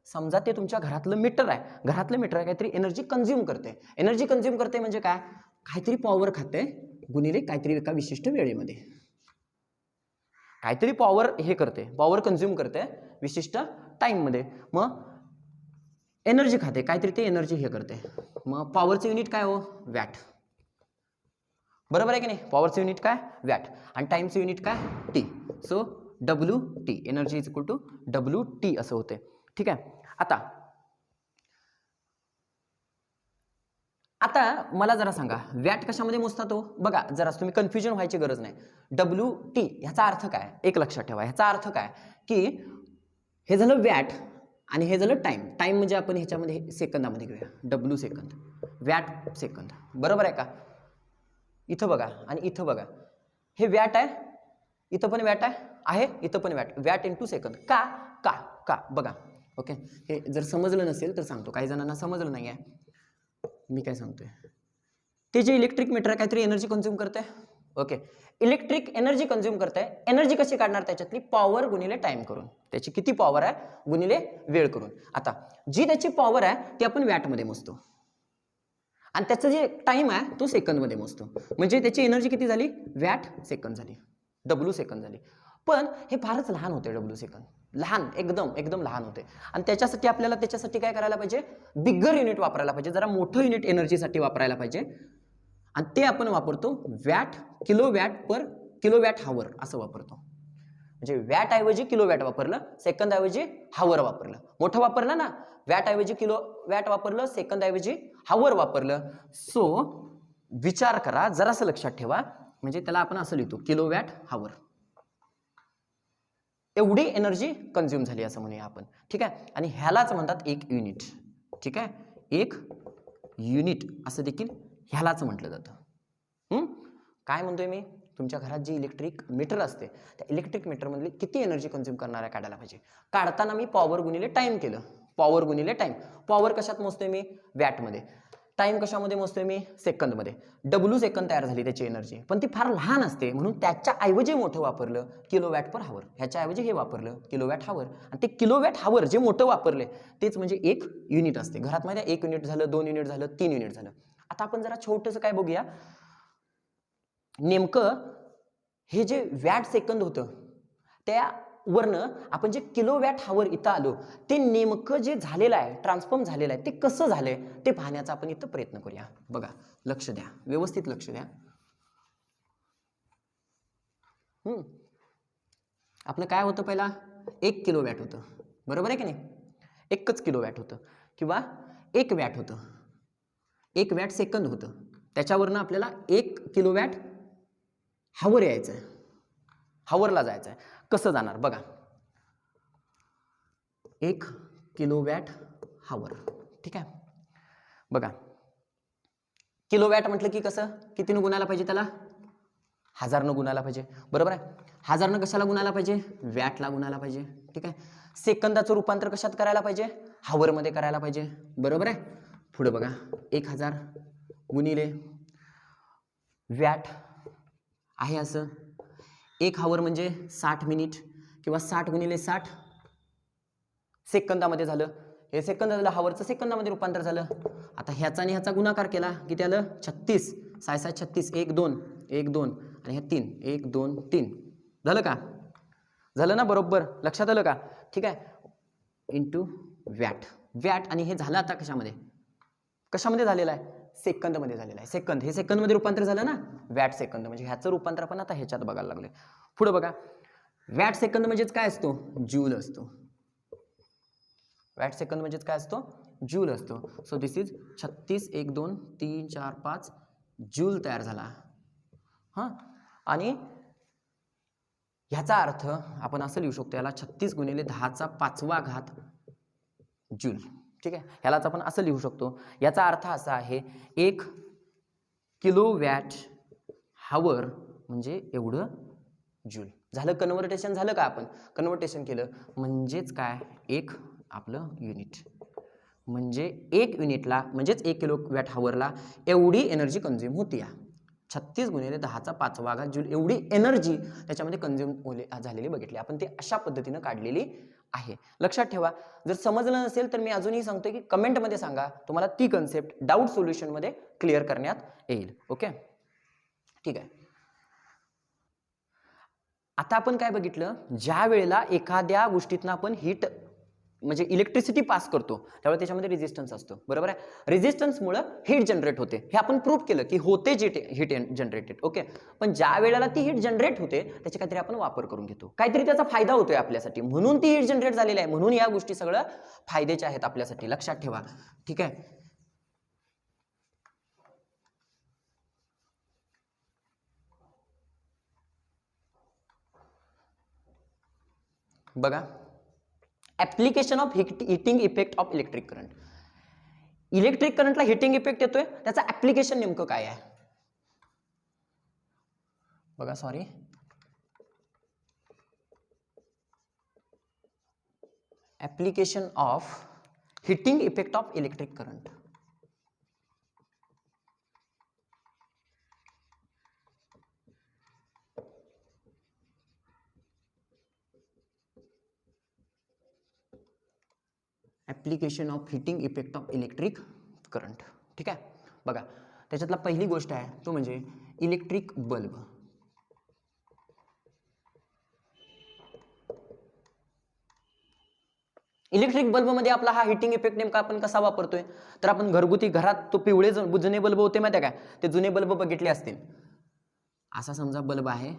समजा ते तुमच्या घरातलं मीटर आहे, काहीतरी एनर्जी कंझ्युम करते म्हणजे काय, काहीतरी पॉवर खाते गुणिले काहीतरी एका विशिष्ट वेळेमध्ये, काहीतरी पॉवर हे करते, पॉवर कंझ्युम करते विशिष्ट टाइम मध्ये, मग एनर्जी खाते काहीतरी, ते एनर्जी हे करते. मग पॉवरचं युनिट काय हो, वॅट, बरोबर आहे की नाही. पॉवरचं युनिट काय, वॅट, आणि टाइमचं युनिट काय, T. So W T, energy is equal to W T असं होते. ठीक आहे. आता मला जरा सांगा, वॅट कशामध्ये मोजतात हो. बघा जरा तुम्ही कन्फ्युजन व्हायची गरज नाही. डब्ल्यू टी ह्याचा अर्थ काय, एक लक्षात ठेवा, ह्याचा अर्थ काय की हे झालं वॅट आणि हे झालं टाइम. टाइम म्हणजे आपण ह्याच्यामध्ये सेकंदामध्ये घेऊया, डब्ल्यू सेकंद, वॅट सेकंद, बरोबर आहे का. इथं बघा आणि इथं बघा, हे वॅट आहे, इथं पण वॅट आहे, इथं पण वॅट इंटू सेकंद. का का का बघा. ओके, हे जर समजलं नसेल तर सांगतो, काही जणांना समजलं नाही आहे, मी काय सांगतोय, ते जे इलेक्ट्रिक मीटर काहीतरी एनर्जी कंझ्युम करते, ओके. इलेक्ट्रिक एनर्जी कंझ्युम करताय. एनर्जी कशी काढणार त्याच्यातली? पॉवर गुणिले टाइम करून. त्याची किती पॉवर आहे गुणिले वेळ करून. आता जी त्याची पॉवर आहे ती आपण वॅटमध्ये मोजतो आणि त्याचं जे टाइम आहे तो सेकंदमध्ये मोजतो. म्हणजे त्याची एनर्जी किती झाली? वॅट सेकंद झाली, डब्ल्यू सेकंद झाली. पण हे फारच लहान होते डब्ल्यू सेकंद, लहान, एकदम एकदम लहान होते. आणि त्याच्यासाठी आपल्याला त्याच्यासाठी काय करायला पाहिजे? बिगर युनिट वापरायला पाहिजे, जरा मोठं युनिट एनर्जीसाठी वापरायला पाहिजे. आणि ते आपण वापरतो वॅट, किलोवॅट पर किलोवॅट हावर असं वापरतो. म्हणजे वॅट ऐवजी किलोवॅट वापरलं, सेकंद ऐवजी हावर वापरलं. मोठं वापरलं ना, वॅट ऐवजी किलोवॅट वापरलं, सेकंद ऐवजी हावर वापरलं. सो विचार करा, जरासं लक्षात ठेवा. म्हणजे त्याला आपण असं लिहितो किलोवॅट हावर. एवढी एनर्जी कंझ्युम झाली असं म्हणूया आपण. ठीक आहे. आणि ह्यालाच म्हणतात एक युनिट. ठीक आहे, एक युनिट असं देखील ह्यालाच म्हटलं जातं. काय म्हणतोय मी? तुमच्या घरात जी इलेक्ट्रिक मीटर असते त्या इलेक्ट्रिक मीटरमधली किती एनर्जी कंझ्युम करणार आहे काढायला पाहिजे. काढताना मी पॉवर गुणिले टाइम केलं. पॉवर गुणिले टाइम. पॉवर कशात मोजतोय मी? वॅटमध्ये. टाइम कशामध्ये मोजतोय मी? सेकंदमध्ये. डब्ल्यू सेकंद तयार झाली त्याची एनर्जी, पण ती फार लहान असते म्हणून त्याच्या ऐवजी मोठं वापरलं किलोवॅट पर हावर. ह्याच्या ऐवजी हे वापरलं किलोवॅट हावर. आणि ते किलोवॅट हावर जे मोठं वापरले तेच म्हणजे एक युनिट असते. घरात माहिती आहे, 1 युनिट झालं, 2 युनिट झालं, 3 युनिट झालं. आता आपण जरा छोटंसं काय बघूया. नेमकं हे जे वॅट सेकंद होतं त्यावरनं आपण जे किलोवॅट हावर इथं आलो, ते नेमकं जे झालेलं आहे, ट्रान्सफॉर्म झालेलं आहे, ते कसं झालंय ते पाहण्याचा आपण इथं प्रयत्न करूया. बघा, लक्ष द्या, व्यवस्थित लक्ष द्या. आपलं काय होतं? पहिला 1 किलोवॅट होतं, बरोबर आहे की नाही? एकच किलोवॅट होतं किंवा 1 वॅट होतं. 1 वॅट सेकंद होतं. त्याच्यावरनं आपल्याला 1 किलोवॅट हावर यायचं आहे, हावरला जायचं आहे. कसं जाणार बघा. 1 किलोवॅट हावर. ठीक आहे. बघा, किलोवॅट म्हटलं की कसं, कितीनं गुणायला पाहिजे त्याला? 1000नं गुणायला पाहिजे, बरोबर आहे. 1000नं कशाला गुणायला पाहिजे? वॅटला गुणायला पाहिजे. ठीक आहे. सेकंदाचं रूपांतर कशात करायला पाहिजे? हावरमध्ये करायला पाहिजे, बरोबर आहे. पुढे बघा, 1000 गुणिले वॅट आहे असं. 1 हावर म्हणजे 60 मिनिट किंवा 60 गुणिले 60 सेकंदामध्ये झालं. हे सेकंद झालं, हावरचं सेकंदामध्ये रूपांतर झालं. आता ह्याचा आणि ह्याचा गुणाकार केला किती आलं? 36. 6 6 36, 1 2 1 2 आणि ह्या 3, 1 2 3 झालं का? झालं ना? बरोबर लक्षात आलं का? ठीक आहे. Into watt. वॅट. आणि हे झालं आता कशामध्ये? कशामध्ये झालेलं आहे? सेकंदमध्ये झालेलं आहे. सेकंद, हे सेकंदमध्ये रूपांतर झालं ना, वॅट सेकंद. म्हणजे ह्याचं रूपांतर आपण आता ह्याच्यात बघायला लागलोय. पुढे बघा, वॅट सेकंद म्हणजेच काय असतो? जूल असतो. वॅट सेकंद म्हणजेच काय असतो? जूल असतो. सो दिस इज 36 1 2 3 4 5 जूल तयार झाला. हां, आणि ह्याचा अर्थ आपण असं लिहू शकतो, याला 36 गुणिले 10⁵ जूल. ठीक आहे. ह्यालाच आपण असं लिहू शकतो. याचा अर्थ असा आहे, 1 किलोवॅट हावर म्हणजे एवढं जूल. झालं कन्व्हर्टेशन? झालं का? आपण कन्व्हर्टेशन केलं म्हणजेच काय? एक आपलं युनिट. म्हणजे 1 युनिटला म्हणजेच 1 किलोवॅट हावरला एवढी एनर्जी कंझ्युम होती. 36 गुणिले 10⁵ जूल एवढी एनर्जी त्याच्यामध्ये कंझ्युम झालेली बघितली आपण. ते अशा पद्धतीनं काढलेली आहे. लक्षात ठेवा. जर समजलं नसेल तर मी अजूनही सांगतोय की कमेंटमध्ये सांगा, तुम्हाला ती कन्सेप्ट डाऊट सोल्युशनमध्ये क्लिअर करण्यात येईल. ओके, ठीक आहे. आता आपण काय बघितलं? ज्या वेळेला एखाद्या गोष्टीतनं आपण हीट म्हणजे इलेक्ट्रिसिटी पास करतो त्यावेळेला त्याच्यामध्ये रेझिस्टन्स असतो, बरोबर आहे. रेझिस्टन्समुळे हीट जनरेट होते, हे आपण प्रूव्ह केलं की होते जे हीट जनरेटेड. ओके, पण ज्या वेळेला ती हीट जनरेट होते त्याचे काहीतरी आपण वापर करून घेतो, काहीतरी त्याचा फायदा होतोय आपल्यासाठी, म्हणून ती हीट जनरेट झालेली आहे. म्हणून या गोष्टी सगळं फायद्याच्या आहेत आपल्यासाठी, लक्षात ठेवा. ठीक आहे. बघा, application of heating effect of electric current. Electric करंटला हिटिंग इफेक्ट येतोय, त्याचं ऍप्लिकेशन नेमकं काय आहे? बघा, sorry, application of heating effect of electric current. Application of heating effect of electric current. ठीक आहे, बघा त्याच्यातला पहिली गोष्ट आहे तो म्हणजे इलेक्ट्रिक बल्ब. इलेक्ट्रिक बल्बमध्ये आपला हा हिटिंग इफेक्ट नेमका आपण कसा वापरतोय, तर आपण घरगुती घरात तो पिवळे जुने बल्ब होते माहिती आहे काय, ते जुने बल्ब बघितले असतील. असा समजा बल्ब आहे,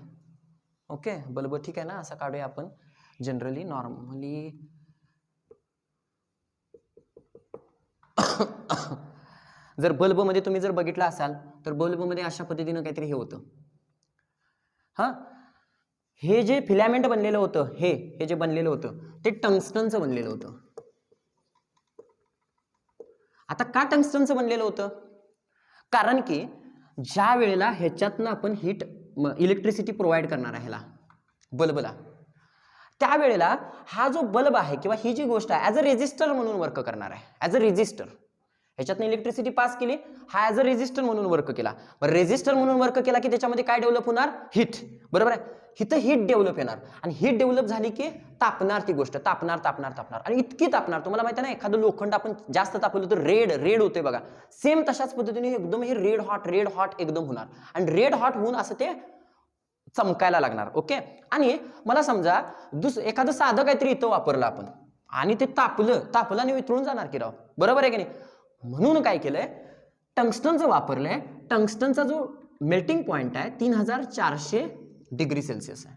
ओके बल्ब ठीक आहे ना, असा काढूया आपण जनरली नॉर्मली. जर बल्बमध्ये तुम्ही जर बघितला असाल तर बल्बमध्ये अशा पद्धतीनं काहीतरी हे होतं. हा, हे जे फिलामेंट बनलेलं होतं, हे जे बनलेलं होतं ते टंगस्टनचं बनलेलं होतं. आता का टंगस्टनचं बनलेलं होतं, कारण की ज्या वेळेला ह्याच्यातनं आपण हीट इलेक्ट्रिसिटी प्रोव्हाइड करणार आहे ह्याला बल्बला, त्यावेळेला हा जो बल्ब आहे किंवा ही जी गोष्ट आहे ॲज अ रेजिस्टर म्हणून वर्क करणार आहे. ॲज अ रेजिस्टर ह्याच्यातनं इलेक्ट्रिसिटी पास केली, हा ॲज अ रेजिस्टर म्हणून वर्क केला. रेजिस्टर म्हणून वर्क केला की त्याच्यामध्ये काय डेव्हलप होणार, हीट. बरोबर आहे, इथं हीट डेव्हलप येणार आणि हीट डेव्हलप झाली की तापणार, ती गोष्ट तापणार तापणार तापणार आणि इतकी तापणार. तुम्हाला माहिती आहे ना, एखादं लोखंड आपण जास्त तापवलं तर रेड होते बघा. सेम तशाच पद्धतीने एकदम हे रेड हॉट एकदम होणार आणि रेड हॉट होऊन असं ते चमकायला लागणार. ओके, आणि मला समजा एखादं साधं काहीतरी इथं वापरलं आपण आणि ते तापलं आणि वितळून जाणार की राव, बरोबर आहे की नाही. म्हणून काय केलंय, टंगस्टनचं वापरलंय. टंगस्टनचा जो मेल्टिंग पॉइंट आहे 3400 डिग्री सेल्सिअस आहे.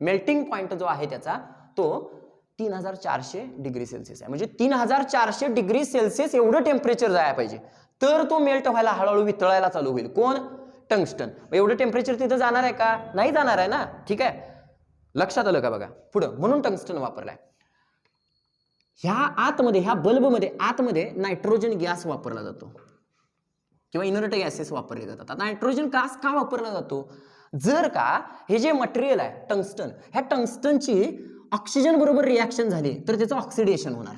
मेल्टिंग पॉइंट जो आहे त्याचा तो 3400 डिग्री सेल्सिअस आहे. म्हणजे 3400 डिग्री सेल्सिअस एवढं टेम्परेचर जायला पाहिजे तर तो मेल्ट व्हायला, हळूहळू वितळायला चालू होईल. कोण, टंगस्टन. एवढं टेम्परेचर तिथं जाणार आहे का, नाही जाणार आहे ना. ठीक आहे, लक्षात आलं का बघा पुढं. म्हणून टंगस्टन वापरलाय. ह्या आतमध्ये, ह्या बल्बमध्ये आतमध्ये नायट्रोजन गॅस वापरला जातो किंवा इनर्ट गॅसेस वापरले जातात. नायट्रोजन गॅस का वापरला जातो, जर का हे जे मटेरियल आहे टंगस्टन, ह्या टंगस्टनची ऑक्सिजन बरोबर रिॲक्शन झाली तर त्याचं ऑक्सिडेशन होणार.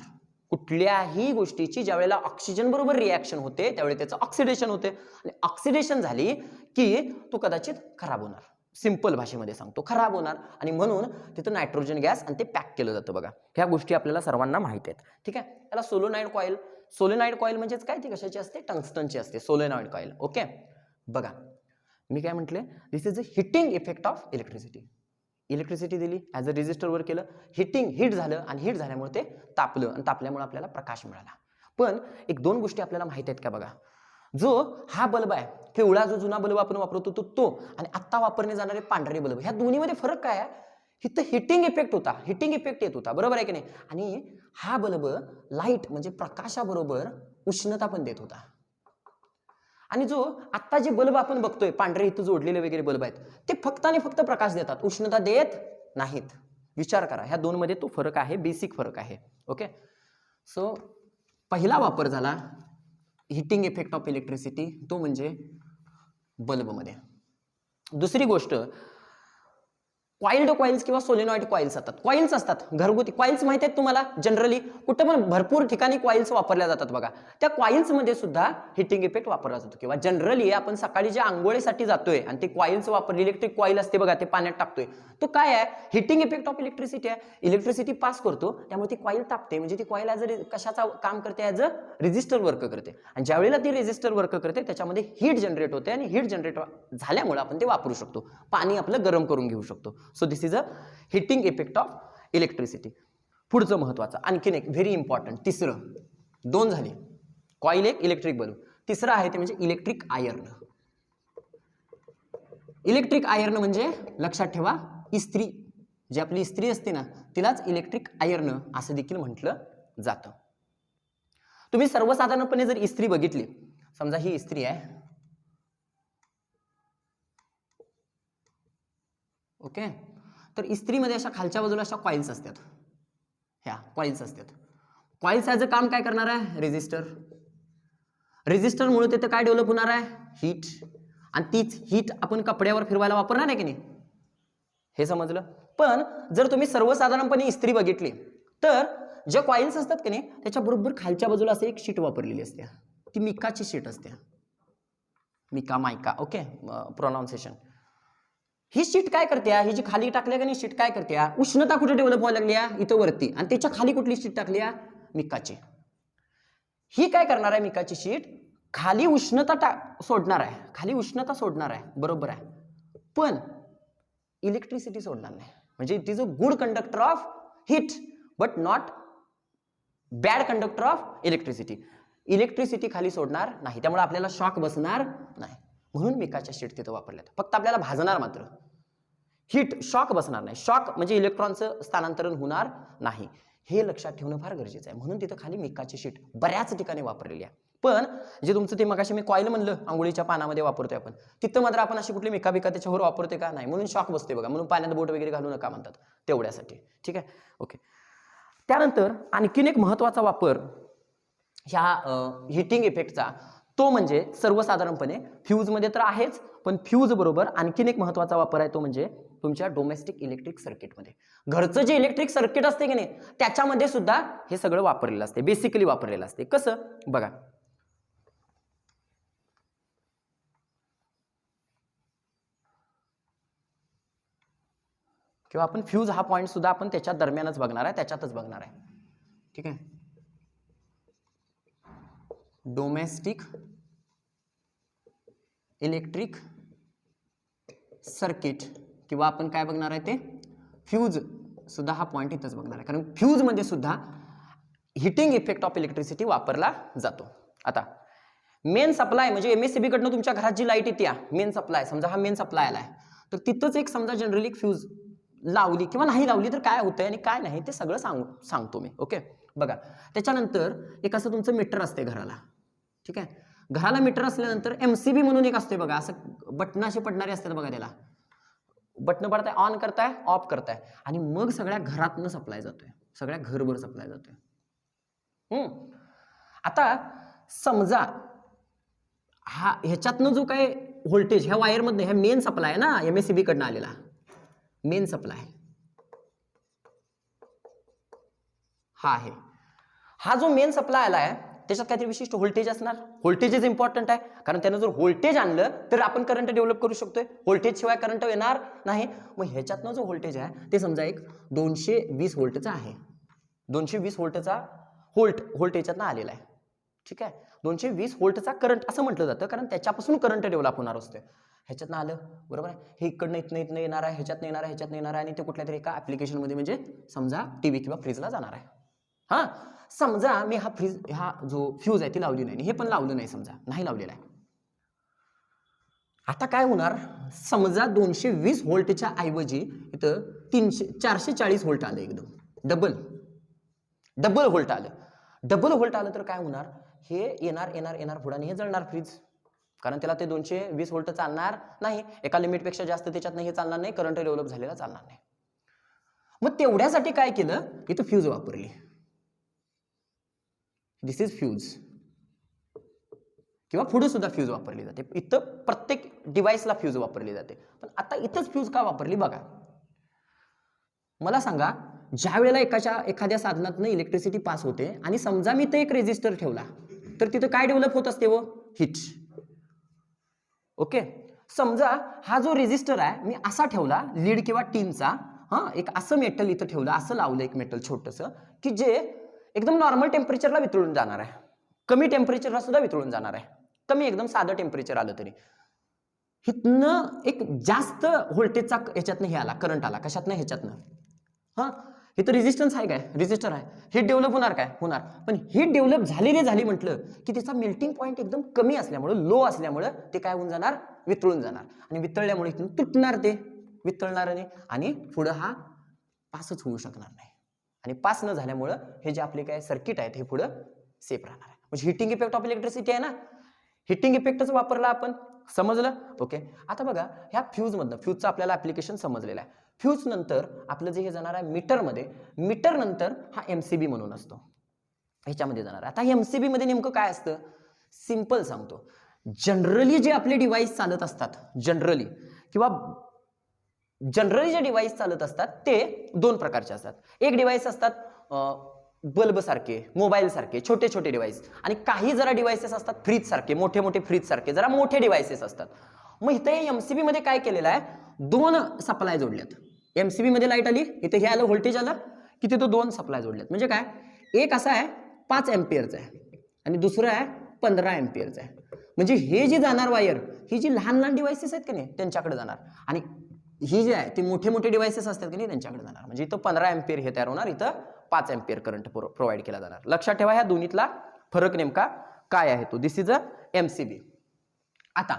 कुठल्याही गोष्टीची ज्या वेळेला ऑक्सिजन बरोबर रिॲक्शन होते त्यावेळी त्याचं ऑक्सिडेशन होते आणि ऑक्सिडेशन झाली की तो कदाचित खराब होणार. सिंपल भाषेमध्ये सांगतो, खराब होणार. आणि म्हणून तिथं नायट्रोजन गॅस आणि ते पॅक केलं जातं बघा. ह्या गोष्टी आपल्याला सर्वांना माहिती आहेत. ठीक आहे, त्याला सोलेनॉइड कॉईल म्हणजेच काय, ती कशाची असते, टंगस्टनची असते सोलेनॉइड कॉईल. ओके, बघा मी काय म्हटले, this is a heating effect of electricity. Electricity दिली, ॲज अ रेजिस्टरवर केलं, हीट झालं आणि हीट झाल्यामुळे ते तापलं आणि तापल्यामुळे आपल्याला प्रकाश मिळाला. पण एक दोन गोष्टी आपल्याला माहित आहेत का बघा. जो हा बल्ब आहे, पिवळा जो जुना बल्ब आपण वापरतो तो आणि आत्ता वापरले जाणारे पांढरे बल्ब, ह्या दोन्हीमध्ये फरक काय आहे, इथं हिटिंग इफेक्ट येत होता, बरोबर आहे की नाही. आणि हा बल्ब लाईट म्हणजे प्रकाशाबरोबर उष्णता पण देत होता. आणि जो आत्ता जे बल्ब आपण बघतोय पांढरे इथं जोडलेले वगैरे बल्ब आहेत, ते फक्त आणि फक्त प्रकाश देतात, उष्णता देत नाहीत. विचार करा, ह्या दोन मध्ये तो फरक आहे, बेसिक फरक आहे. ओके, सो पहिला वापर झाला हिटिंग इफेक्ट ऑफ इलेक्ट्रिसिटी, तो म्हणजे बल्बमध्ये. दुसरी गोष्ट, कॉइल्ड कॉइल्स किंवा सोलेनॉइड कॉइल्स असतात. कॉइल्स असतात घरगुती कॉइल्स, माहिती आहेत तुम्हाला, जनरली कुठं पण भरपूर ठिकाणी कॉइल्स वापरल्या जातात बघा. त्या कॉइल्समध्ये सुद्धा हिटिंग इफेक्ट वापरला जातो. किंवा जनरली आपण सकाळी जे आंघोळीसाठी जातोय आणि ते कॉइल्स इलेक्ट्रिक कॉइल असते बघा, ते पाण्यात टाकतोय, तो काय आहे, हिटिंग इफेक्ट ऑफ इलेक्ट्रिसिटी आहे. इलेक्ट्रिसिटी पास करतो त्यामुळे ती कॉइल तापते. म्हणजे ती कॉइल कशाचा काम करते, ॲज अ रेजिस्टर वर्क करते. आणि ज्यावेळेला ती रेजिस्टर वर्क करते त्याच्यामध्ये हीट जनरेट होते आणि हीट जनरेट झाल्यामुळे आपण ते वापरू शकतो, पाणी आपलं गरम करून घेऊ शकतो. So this is a heating effect of electricity. पुढचं महत्वाचं आणखीन एक व्हेरी इम्पॉर्टंट, तिसरं, दोन झाली, कॉइल एक, इलेक्ट्रिक बल्ब. तिसरं आहे ते म्हणजे इलेक्ट्रिक आयर्न. इलेक्ट्रिक आयर्न म्हणजे लक्षात ठेवा, इस्त्री, जी आपली इस्त्री असते ना तिलाच इलेक्ट्रिक आयर्न असं देखील म्हटलं जातं. तुम्ही सर्वसाधारणपणे जर इस्त्री बघितली, समजा ही इस्त्री आहे, ओके, तर इस्त्रीमध्ये अशा खालच्या बाजूला अशा कॉइल्स असतात, ह्या कॉइल्स असतात. कॉइल्स ह्याचं काम काय करणार आहे, रेजिस्टरमुळे तिथं काय डेव्हलप होणार आहे, हीट. आणि तीच हीट आपण कपड्यावर फिरवायला वापरणार आहे की नाही, हे समजलं. पण जर तुम्ही सर्वसाधारणपणे इस्त्री बघितली तर ज्या कॉइल्स असतात की नाही त्याच्या बरोबर खालच्या बाजूला असं एक शीट वापरलेली असते, ती मिकाची शीट असते, मायका, ओके, प्रोनाउन्सिएशन. ही शीट काय करते, ही जी खाली टाकल्या का नाही शीट काय करते, उष्णता कुठे डेव्हलप व्हायला लागली इथं वरती, आणि त्याच्या खाली कुठली शीट टाकली मिकाची. ही काय करणार आहे मिकाची शीट, खाली उष्णता सोडणार आहे, खाली उष्णता सोडणार आहे, बरोबर आहे, पण इलेक्ट्रिसिटी सोडणार नाही. म्हणजे it is a good conductor of heat but not bad conductor of electricity. Electricity खाली सोडणार नाही, त्यामुळे आपल्याला शॉक बसणार नाही, म्हणून मिकाच्या शीट तिथं वापरल्यात. फक्त आपल्याला भाजणार मात्र, हीट शॉक बसणार नाही. शॉक म्हणजे इलेक्ट्रॉनचं स्थानांतरण होणार नाही, हे लक्षात ठेवणं फार गरजेचं आहे. म्हणून तिथं खाली मिकाची शीट बऱ्याच ठिकाणी वापरलेली आहे. पण जे तुमचं ते मगाशी मी कॉईल म्हणलं आंघोळीच्या पानामध्ये वापरतोय आपण, तिथं मात्र आपण अशी कुठली मिका बिका त्याच्यावर वापरतोय का नाही, म्हणून शॉक बसते बघा, म्हणून पाण्यात बोट वगैरे घालू नका म्हणतात तेवढ्यासाठी. ठीक आहे, ओके. त्यानंतर आणखीन एक महत्वाचा वापर ह्या हिटिंग इफेक्टचा, तो म्हणजे सर्वसाधारणपणे फ्यूजमध्ये तर आहेच, पण फ्यूज बरोबर आणखीन एक महत्वाचा वापर आहे, तो म्हणजे तुमच्या डोमेस्टिक इलेक्ट्रिक सर्किटमध्ये. घरचं जे इलेक्ट्रिक सर्किट असते की नाही त्याच्यामध्ये सुद्धा हे सगळं वापरलेलं असते, बेसिकली वापरलेलं असते. कसं बघा, किंवा आपण फ्यूज हा पॉइंट सुद्धा आपण त्याच्या दरम्यानच बघणार आहे, त्याच्यातच बघणार आहे. ठीक आहे, डोमेस्टिक इलेक्ट्रिक सर्किट, किंवा आपण काय बघणार आहे ते फ्यूज सुद्धा हा पॉइंट इथंच बघणार आहे, कारण फ्यूज मध्ये सुद्धा हिटिंग इफेक्ट ऑफ इलेक्ट्रिसिटी वापरला जातो. आता मेन सप्लाय म्हणजे एमएससीबी कडनं तुमच्या घरात जी लाईट येते, मेन सप्लाय, समजा हा मेन सप्लाय आलाय, तर तिथंच एक समजा जनरली एक फ्यूज लावली किंवा नाही लावली तर काय होतंय आणि काय नाही ते सगळं सांगतो मी. ओके, बघा, त्याच्यानंतर एक असं तुमचं मीटर असते घराला. ठीक आहे, घराला मीटर असल्यानंतर एमसीबी म्हणून एक असते बघा, असं बटन असे पडणारे असतात बघा, त्याला बटन पडताय, ऑन करताय, ऑफ करताय, आणि मग सगळ्या घरातनं सप्लाय जातोय, सगळ्या घरभर सप्लाय जातोय. आता समजा हा ह्याच्यातनं जो काय व्होल्टेज ह्या वायरमधनं, ह्या मेन सप्लाय आहे ना एमएससीबी कडनं आलेला मेन सप्लाय हा आहे, हा जो मेन सप्लाय आला आहे त्याच्यात काहीतरी विशिष्ट व्होल्टेज असणार. व्होल्टेज इज इम्पॉर्टंट आहे, कारण त्यानं जर व्होल्टेज आणलं तर आपण करंट डेव्हलप करू शकतोय, व्होल्टेज शिवाय करंट येणार नाही. मग ह्याच्यातनं जो व्होल्टेज आहे ते समजा एक 220 व्होल्टचा आहे, 220 व्होल्टचा व्होल्टेजच्यातनं आलेला आहे. ठीक आहे, 220 व्होल्टचा करंट असं म्हटलं जातं, कारण त्याच्यापासून करंट डेव्हलप होणार असतोय. ह्याच्यातनं आलं, बरोबर आहे, हे इकडनं इथनं येणार आहे, ह्याच्यातनं येणार आहे, ह्याच्यातनं येणार आहे, आणि ते कुठल्या तरी एका ऍप्लिकेशनमध्ये म्हणजे समजा टीव्ही किंवा फ्रीजला जाणार आहे. हा, समजा मी हा जो फ्यूज आहे ती लावली नाही, हे पण लावलं नाही, समजा नाही लावलेला आहे. आता काय होणार, समजा 220 व्होल्टच्या ऐवजी इथं 440 व्होल्ट आलं, एकदम डबल व्होल्ट आलं. डबल व्होल्ट आलं तर काय होणार, हे येणार पुढे आणि हे जळणार फ्रीज, कारण त्याला ते 220 व्होल्ट चालणार नाही, एका लिमिटपेक्षा जास्त त्याच्यात हे चालणार नाही, करंट डेव्हलप झालेला चालणार नाही. मग तेवढ्यासाठी काय केलं, इथं फ्यूज वापरली. दिस इज फ्यूज, किंवा पुढे सुद्धा फ्यूज वापरली जाते. इथं प्रत्येक डिव्हाइसला फ्यूज वापरली जाते, पण आता इथंच फ्यूज का वापरली बघा. मला सांगा, ज्या वेळेला एखाद्या साधनातनं इलेक्ट्रिसिटी पास होते आणि समजा मी इथं एक रेजिस्टर ठेवला तर तिथं काय डेव्हलप होत असते, हीट. ओके, समजा हा जो रेजिस्टर आहे मी असा ठेवला लीड किंवा टीनचा, एक असं मेटल इथं ठेवलं, असं लावलं एक मेटल छोटंसं, की जे एकदम नॉर्मल टेम्परेचरला वितळून जाणार आहे, कमी टेम्परेचरला सुद्धा वितळून जाणार आहे, कमी एकदम साधं टेम्परेचर आलं तरी. हितनं एक जास्त व्होल्टेजचा ह्याच्यातनं हे आला, करंट आला, कशातनं, ह्याच्यातनं. इथं रेजिस्टन्स आहे, काय रेजिस्टर आहे, हीट डेव्हलप होणार, काय होणार, पण हीट डेव्हलप झाली म्हटलं की त्याचा मेल्टिंग पॉईंट एकदम कमी असल्यामुळे, लो असल्यामुळे ते काय होऊन जाणार, वितळून जाणार, आणि वितळल्यामुळे इथून तुटणार, ते वितळणार नाही, आणि पुढं हा पासच होऊ शकणार नाही, आणि पास न झाल्यामुळं हे जे आपले काय सर्किट आहेत हे पुढं सेफ राहणार आहे. म्हणजे हिटिंग इफेक्ट ऑफ इलेक्ट्रिसिटी आहे ना, हिटिंग इफेक्टच वापरला आपण, समजलं. ओके, आता बघा ह्या फ्यूजमधनं, फ्यूजचं आपल्याला ऍप्लिकेशन समजलेलं आहे. फ्यूज नंतर आपलं जे हे जाणार आहे मीटरमध्ये, मीटर नंतर हा एमसीबी म्हणून असतो, ह्याच्यामध्ये जाणार आहे. आता एमसीबी मध्ये नेमकं काय असतं, सिंपल सांगतो. जनरली जे आपले डिव्हाइस चालत असतात, जनरली जे डिव्हाइस चालत असतात ते दोन प्रकारचे असतात. एक डिव्हाइस असतात बल्ब सारखे, मोबाईल सारखे छोटे छोटे डिव्हाइस, आणि काही जरा डिव्हाइसेस असतात फ्रीज सारखे, मोठे फ्रीज सारखे जरा मोठे डिव्हाइसेस असतात. मग इथं एमसीबी मध्ये काय केलेलं आहे, 2 सप्लाय जोडल्यात. एमसीबी मध्ये लाईट आली, इथे हे आलं व्होल्टेज आलं की तिथं 2 सप्लाय जोडल्यात. म्हणजे काय, एक असा आहे 5 एम्पियरचा आहे आणि दुसरं आहे 15 एम्पियरचा आहे. म्हणजे हे जी जाणार वायर, ही जी लहान लहान डिव्हाइसेस आहेत की नाही त्यांच्याकडे जाणार, आणि ही जी आहे ती मोठे मोठे डिव्हाइसेस असतात की नाही त्यांच्याकडे जाणार. म्हणजे इथं 15 एम्पियर हे तयार होणार, इथं 5 एम्पियर करंट प्रोव्हाइड केला जाणार. लक्षात ठेवा ह्या दोन्हीतला फरक नेमका काय आहे तो. दिस इज अ एमसीबी. आता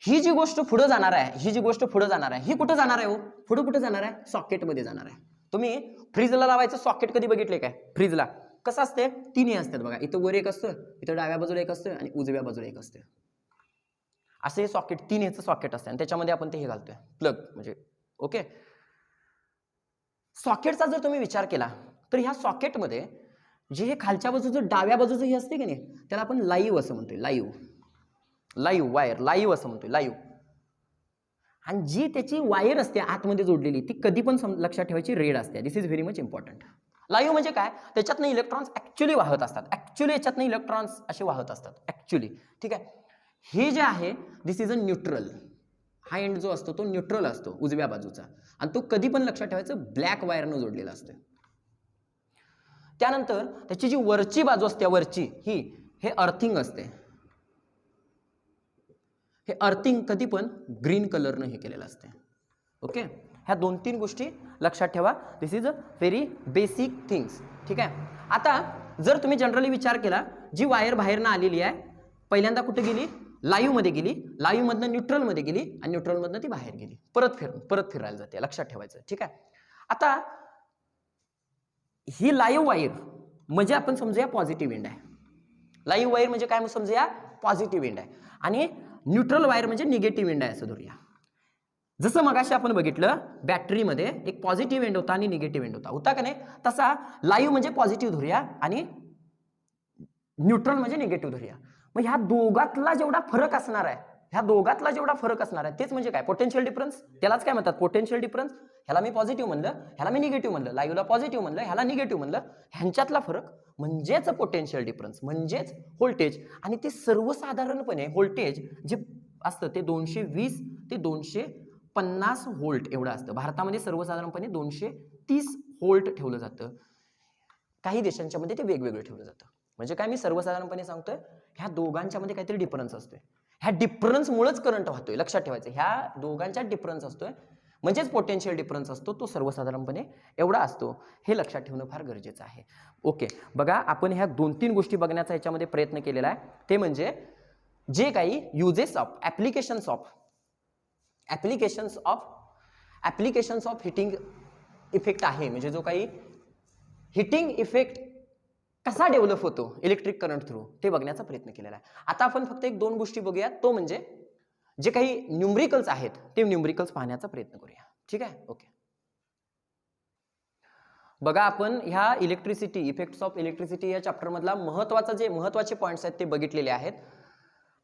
ही जी गोष्ट पुढे जाणार आहे, ही कुठे जाणार आहे हो, पुढे कुठे जाणार आहे, सॉकेटमध्ये जाणार आहे. तुम्ही फ्रीजला लावायचं सॉकेट कधी बघितले काय, फ्रीजला कसं असते, 3 हे असतात बघा, इथं वर एक असतं, इथं डाव्या बाजूला एक असतं आणि उजव्या बाजूला एक असतं. असे हे सॉकेट 3 ह्याचं सॉकेट असतं आणि त्याच्यामध्ये आपण ते हे घालतोय प्लग, म्हणजे ओके. सॉकेटचा जर तुम्ही विचार केला तर ह्या सॉकेटमध्ये जे हे खालच्या बाजूचं डाव्या बाजूचं हे असते की नाही, त्याला आपण लाईव्ह असं म्हणतोय, लाईव्ह वायर, लाईव्ह असं म्हणतोय, लाईव्ह. आणि जी त्याची वायर असते आतमध्ये जोडलेली ती कधी पण लक्षात ठेवायची रेड असते. This is very much important. Live म्हणजे काय, त्याच्यातनं इलेक्ट्रॉन्स ऍक्च्युअली वाहत असतात, याच्यातनं इलेक्ट्रॉन्स असे वाहत असतात ऍक्च्युअली. ठीक आहे. हे जे आहे दिस इज अ न्यूट्रल. हा एंड जो असतो तो न्यूट्रल असतो उजव्या बाजूचा, आणि तो कधी पण लक्षात ठेवायचं ब्लॅक वायरनं जोडलेला असतो. त्यानंतर त्याची जी वरची बाजू असते, वरची ही, हे अर्थिंग असते. हे अर्थिंग कधी पण ग्रीन कलरनं हे केलेलं असते. ओके. ह्या 2-3 गोष्टी लक्षात ठेवा. This is a very basic things. ठीक आहे. आता जर तुम्ही जनरली विचार केला, जी वायर बाहेरनं आलेली आहे पहिल्यांदा कुठे गेली, लाईव्ह मध्ये गेली, लाईव्ह मधनं न्यूट्रल मध्ये गेली आणि न्यूट्रल मधनं ती बाहेर गेली, परत फिरायला जाते. लक्षात ठेवायचं. ठीक आहे. आता ही लाईव्ह वायर म्हणजे आपण समजूया पॉझिटिव्ह एंड आहे. लाईव्ह वायर म्हणजे काय समजूया, पॉझिटिव्ह एंड आहे, आणि न्यूट्रल वायर म्हणजे निगेटिव्ह एंड आहे असं धरूया. जसं मगाशी आपण बघितलं बॅटरीमध्ये एक पॉझिटिव्ह एंड होता आणि निगेटिव्ह एंड होता का नाही, तसा लाईव्ह म्हणजे पॉझिटिव्ह धरूया आणि न्यूट्रल म्हणजे निगेटिव्ह धरूया. मग ह्या दोघातला जेवढा फरक असणार आहे, तेच म्हणजे काय, पोटेन्शियल डिफरन्स. त्यालाच काय म्हणतात, पोटेन्शियल डिफरन्स. ह्याला मी पॉझिटिव्ह म्हणलं, ह्याला मी निगेटिव्ह म्हणलं, लाईव्हला पॉझिटिव्ह म्हणलं, ह्याला निगेटिव्ह म्हणलं, ह्यांच्यातला फरक म्हणजेच पोटेन्शियल डिफरन्स, म्हणजेच व्होल्टेज. आणि ते सर्वसाधारणपणे व्होल्टेज जे असतं ते 220 ते 250 व्होल्ट एवढं असतं. भारतामध्ये सर्वसाधारणपणे 230 व्होल्ट ठेवलं जातं. काही देशांच्या मध्ये ते वेगवेगळं ठेवलं जातं. म्हणजे काय, मी सर्वसाधारणपणे सांगतोय, ह्या दोघांच्या मध्ये काहीतरी डिफरन्स असतोय. ह्या डिफरन्समुळेच करंट वाहतोय. लक्षात ठेवायचं, ह्या दोघांच्यात डिफरन्स असतोय म्हणजेच पोटेन्शियल डिफरन्स असतो. तो सर्वसाधारणपणे एवढा असतो. हे लक्षात ठेवणं फार गरजेचं आहे. ओके. बघा, आपण ह्या 2-3 गोष्टी बघण्याचा याच्यामध्ये प्रयत्न केलेला आहे. ते म्हणजे जे काही uses of applications of heating effect आहे, म्हणजे जो काही हिटिंग इफेक्ट कसा डेव्हलप होतो इलेक्ट्रिक करंट थ्रू, ते बघण्याचा प्रयत्न केलेला आहे. आता आपण फक्त 1-2 गोष्टी बघूया. तो म्हणजे जे काही न्यूमरिकल्स आहेत ते न्यूमरिकल्स पाहण्याचा प्रयत्न करूया. ठीक आहे. ओके. बघा, आपण ह्या इफेक्ट्स ऑफ इलेक्ट्रिसिटी या चॅप्टर मधला महत्वाचे पॉइंट्स आहेत ते बघितलेले आहेत.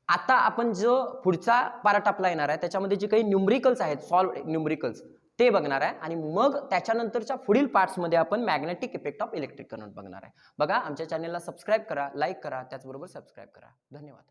आता आपण जो पुढचा पार्ट आपला येणार आहे त्याच्यामध्ये जे काही न्यूमरिकल्स आहेत, सॉल्व्ड न्यूमरिकल्स, ते बघणार आहे. आणि मग त्याच्यानंतरच्या पुढील पार्ट्समध्ये आपण magnetic effect of electric current बघणार आहे. बघा, आमच्या चॅनलला सबस्क्राईब करा, लाईक करा, त्याचबरोबर सबस्क्राईब करा. धन्यवाद.